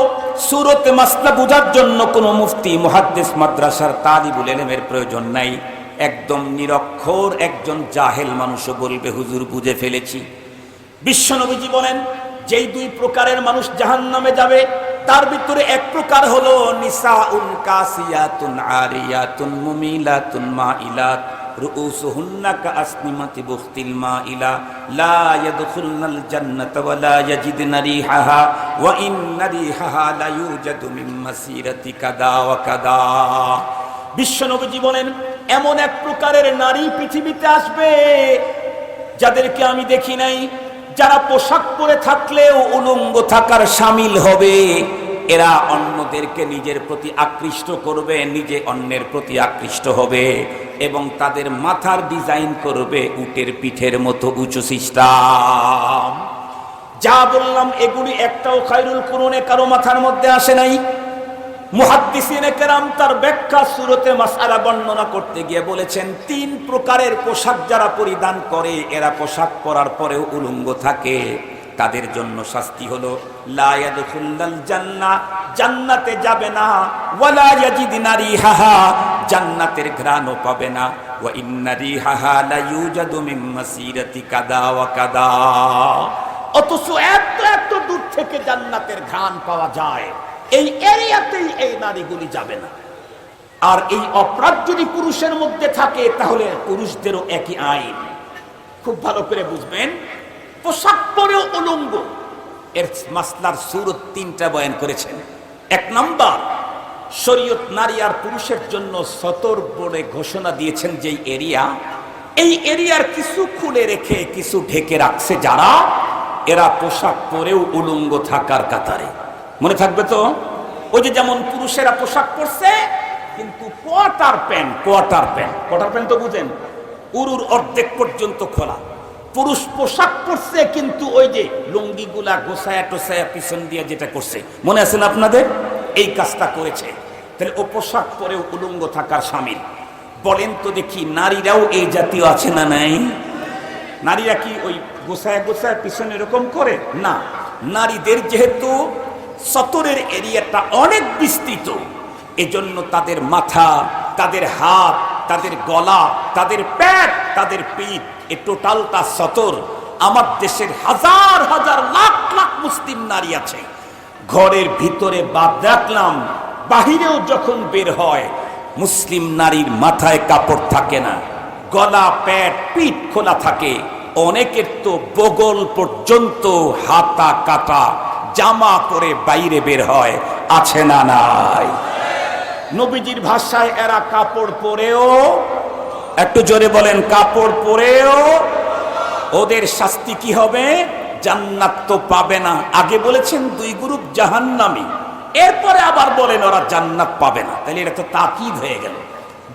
সূরতে মাসআলা বোঝার জন্য কোনো মুফতি, মুহাদ্দিস, মাদ্রাসার তালিবুল ইলমের প্রয়োজন নাই। একদম নিরক্ষর একজন জাহেল মানুষও বলবে, হুজুর বুঝে ফেলেছি। বিশ্বনবীজি বলেন, যেই 2 প্রকারের মানুষ জাহান্নামে যাবে, তার ভিতরে এক প্রকার হলো নিসাউন কাসিয়াতুন আরিয়াতুন মুমিলাতুন মাইলাত রুউসুহুন্না কাসনিমাতি বুখতিল মাইলা লা ইয়াদখুলনাল জান্নাতা ওয়া লা ইয়াজিদনা রিহাহা ওয়া ইন্না রিহাহা লা ইউজাদু মিন মাসিরাতি কাদা ওয়া কাদা। বিশ্বনবীজি বলেন, এমন এক প্রকারের নারী পৃথিবীতে আসবে যাদেরকে আমি দেখি নাই, যারা পোশাক পরে থাকলেও উলঙ্গ থাকার শামিল হবে। এরা অন্যদেরকে নিজের প্রতি আকৃষ্ট করবে, নিজে অন্যের প্রতি আকৃষ্ট হবে, এবং তাদের মাথার ডিজাইন করবে উটের পিঠের মতো উঁচু সিস্টেম। যা বললাম এগুলি একটাও খায়রুল কুরুনে কারো মাথার মধ্যে আসে নাই। মুহাদ্দিসিনে কেরাম তার ব্যাখ্যা সূরতে মাসআলা বর্ণনা করতে গিয়ে বলেছেন, 3 প্রকারের পোশাক যারা পরিধান করে, এরা পোশাক পরার পরেও উলঙ্গ থাকে, তাদের জন্য শাস্তি হলো লা ইয়াদখুলুল জান্নাহ, জান্নাতে যাবে না, ওয়ালা ইয়াজিদনা রিহাহা, জান্নাতের ঘ্রাণও পাবে না, ওয়া ইন্না রিহাহা লা ইউজাদু মিন মাসিরাতি কাদা ওয়া কাদা। অথচ এত দূর থেকে জান্নাতের ঘ্রাণ পাওয়া যায়, এই এরিয়াতেই এই নারীগুলি যাবে না। আর এই অপরাধ যদি পুরুষের মধ্যে থাকে তাহলে পুরুষদেরও একই আইন। খুব ভালো করে বুঝবেন, পোশাক পরেও উলঙ্গ, এর মাসলার সূরত তিনটা বয়ান করেছেন। এক নাম্বার, শরীয়ত নারী আর পুরুষের জন্য সতর বলে ঘোষণা দিয়েছেন যে এরিয়া, এই এরিয়ার কিছু খুলে রেখে কিছু ঢেকে রাখছে যারা, এরা পোশাক পরেও উলঙ্গ থাকার কাতারে। মনে থাকবে তো, ওই যে যেমন পুরুষেরা পোশাক পরছে কিন্তু কোয়ার্টার প্যান্ট তো বুঝেন, উরুর অর্ধেক পর্যন্ত খোলা। পুরুষ পোশাক পরছে কিন্তু ওই যে লুঙ্গিগুলা গোছায়া টোছায়া পিছন দিয়ে যেটা করছে, মনে আছে না আপনাদের, এই কাজটা করেছে। তাহলে ও পোশাক পরেও উলঙ্গ থাকার শামিল। বলেন তো দেখি, নারীরাও এই জাতীয় আছে না নাই? নারীরা কি ওই গোছায়া গোছায়া পিছনে এরকম করে? না, নারীদের যেহেতু সতরের এরিয়াটা অনেক বিস্তৃত, এজন্য তাদের মাথা, তাদের হাত, তাদের গলা, তাদের পেট, তাদের পিঠ, এ টোটালটা সতর। আমার দেশের হাজার হাজার লাখ লাখ মুসলিম নারী আছে, ঘরের ভিতরে বাদ রাখলাম, বাহিরেও যখন বের হয় মুসলিম নারীর মাথায় কাপড় থাকে না, গলা, পেট, পিঠ খোলা থাকে। অনেকের তো বগল পর্যন্ত হাতা কাটা জামা পরে বাইরে বের হয়, আছে না নাই? নবীজির ভাষায় এরা কাপড় পরেও, একটু জোরে বলেন, কাপড় পরেও ওদের শাস্তি কি হবে? জান্নাত তো পাবে না। আগে বলেছেন দুই গ্রুপ জাহান্নামী, এরপরে আবার বলেন ওরা জান্নাত পাবে না। তাহলে এটা তো তাকিদ হয়ে গেল,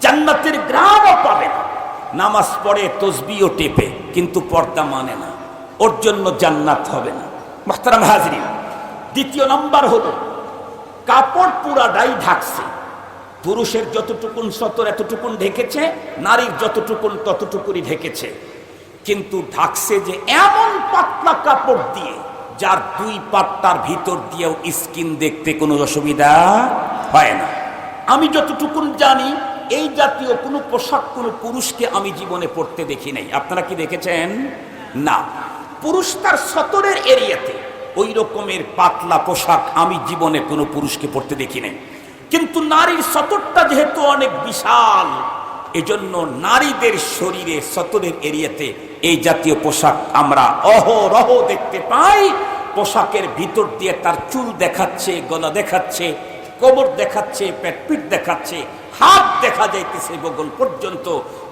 জান্নাতের গ্রামও পাবে না। নামাজ পড়ে, তসবিও টেপে, কিন্তু পর্দা মানে না, ওর জন্য জান্নাত হবে না। মুহতারাম হাজরিন, দ্বিতীয় নাম্বার হলো কাপড় পুরাটাই ঢাকছে। পুরুষের যতটুকুন সতর এতটুকুন ঢেকেছে, নারীর যতটুকুন ততটুকুনই ঢেকেছে, কিন্তু ঢাকছে যে এমন পাতলা কাপড় দিয়ে যার দুই পাট্টার ভিতর দিয়েও স্কিন দেখতে কোনো অসুবিধা হয় না। আমি যতটুকুন জানি এই জাতীয় কোনো পোশাক কোনো পুরুষকে আমি জীবনে পরতে দেখি নাই। আপনারা কি দেখেছেন? না, পুরুষ তার সতরের এরিয়াতে ওই রকমের পাতলা পোশাক আমি জীবনে কোনো পুরুষকে পরতে দেখি নাই। কিন্তু নারীর সতরটা যেহেতু অনেক বিশাল, এজন্য নারীদের শরীরে সতরের এরিয়াতে এই জাতীয় পোশাক আমরা অহরহ দেখতে পাই। পোশাকের ভিতর দিয়ে তার চুল দেখাচ্ছে, গলা দেখাচ্ছে, কোমর দেখাচ্ছে, পেটপিট দেখাচ্ছে, হাত দেখা যাইতেছে বগল পর্যন্ত।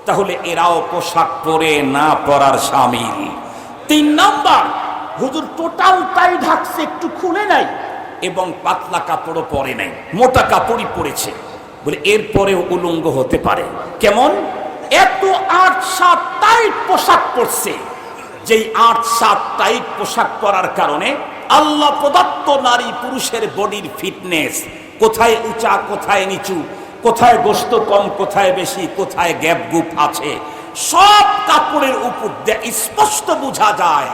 তাহলে এরাও পোশাক পরে না পরার শামিল। তিন নাম্বার, হুজুর টোটালটাই ঢাকছে, একটু খুলে নাই এবং পাতলা কাপড়ও পরে নাই, মোটা কাপড়ই পরেছে বলে এরপরেও উলঙ্গ হতে পারে। কেমন? এত ৮-৭ টাইট পোশাক পরছে, যেই ৮-৭ টাইট পোশাক পরার কারণে আল্লাহ প্রদত্ত নারী পুরুষের বডির ফিটনেস, কোথায় উঁচা কোথায় নিচু, কোথায় গোশত কম কোথায় বেশি, কোথায় গ্যাপ গুপ আছে, সব কাপড়ের উপর দিয়ে স্পষ্ট বোঝা যায়।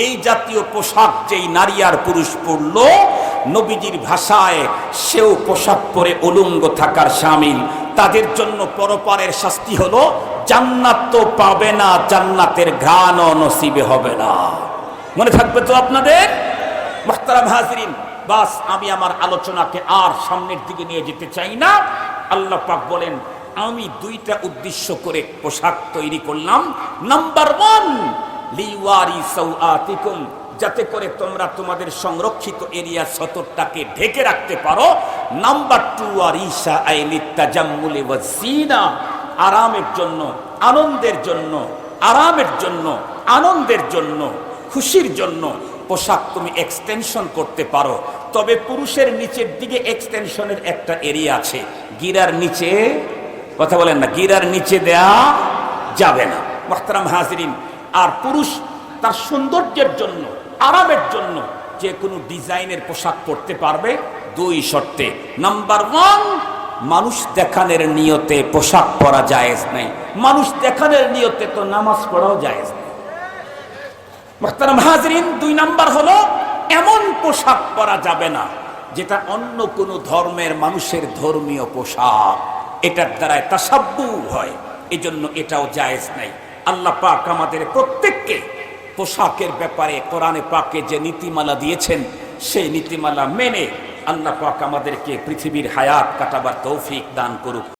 এই জাতীয় পোশাক যেই নারী আর পুরুষ পরল, নবীজির ভাষায় সেও পোশাক পরে উলঙ্গ থাকার শামিল। তাদের জন্য পরপারের শাস্তি হলো জান্নাত তো পাবে না, জান্নাতের ঘ্রাণও নসিবে হবে না। মনে থাকবে তো আপনাদের? মুহতারাম হাজরিন, বাস আমি আমার আলোচনাকে আর সামনের দিকে নিয়ে যেতে চাই না। আল্লাহ পাক বলেন, আমি দুইটা উদ্দেশ্য করে পোশাক তৈরি করলাম। নাম্বার 1, লিওয়ারি সাওআতিকুম, যাতে করে তোমরা তোমাদের সংরক্ষিত এরিয়া সতরটাকে ঢেকে রাখতে পারো। নাম্বার 2, আরিশা আইলিত তাজাম্মুলি ওয়াজ জিনা, আরামের জন্য, আনন্দের জন্য, আরামের জন্য, আনন্দের জন্য, খুশির জন্য পোশাক তুমি এক্সটেনশন করতে পারো। তবে পুরুষের নিচের দিকে এক্সটেনশনের একটা এরিয়া আছে, গিরার নিচে, কথা বলেন না, গিরার নিচে দেয়া যাবে না। মুহতারাম হাজরিন, আর পুরুষ তার সৌন্দর্যের জন্য, আরামের জন্য যে কোনো ডিজাইনের পোশাক পরতে পারবে 2 শর্তে। নাম্বার 1, মানুষ দেখানোর নিয়তে পোশাক পরা জায়েজ নাই। মানুষ দেখানোর নিয়তে তো নামাজ পড়াও জায়েজ নাই। মুহতারাম হাজরিন, 2 নাম্বার হলো এমন পোশাক পরা যাবে না যেটা অন্য কোনো ধর্মের মানুষের ধর্মীয় পোশাক, এটার দ্বারায় তাসাব্বু হয়, এজন্য এটাও জায়েজ নাই। আল্লাহ পাক আমাদের প্রত্যেককে পোশাকের ব্যাপারে কোরআনে পাকে যে নীতিমালা দিয়েছেন সেই নীতিমালা মেনে আল্লাহ পাক আমাদেরকে পৃথিবীর হায়াত কাটাবার তৌফিক দান করুক।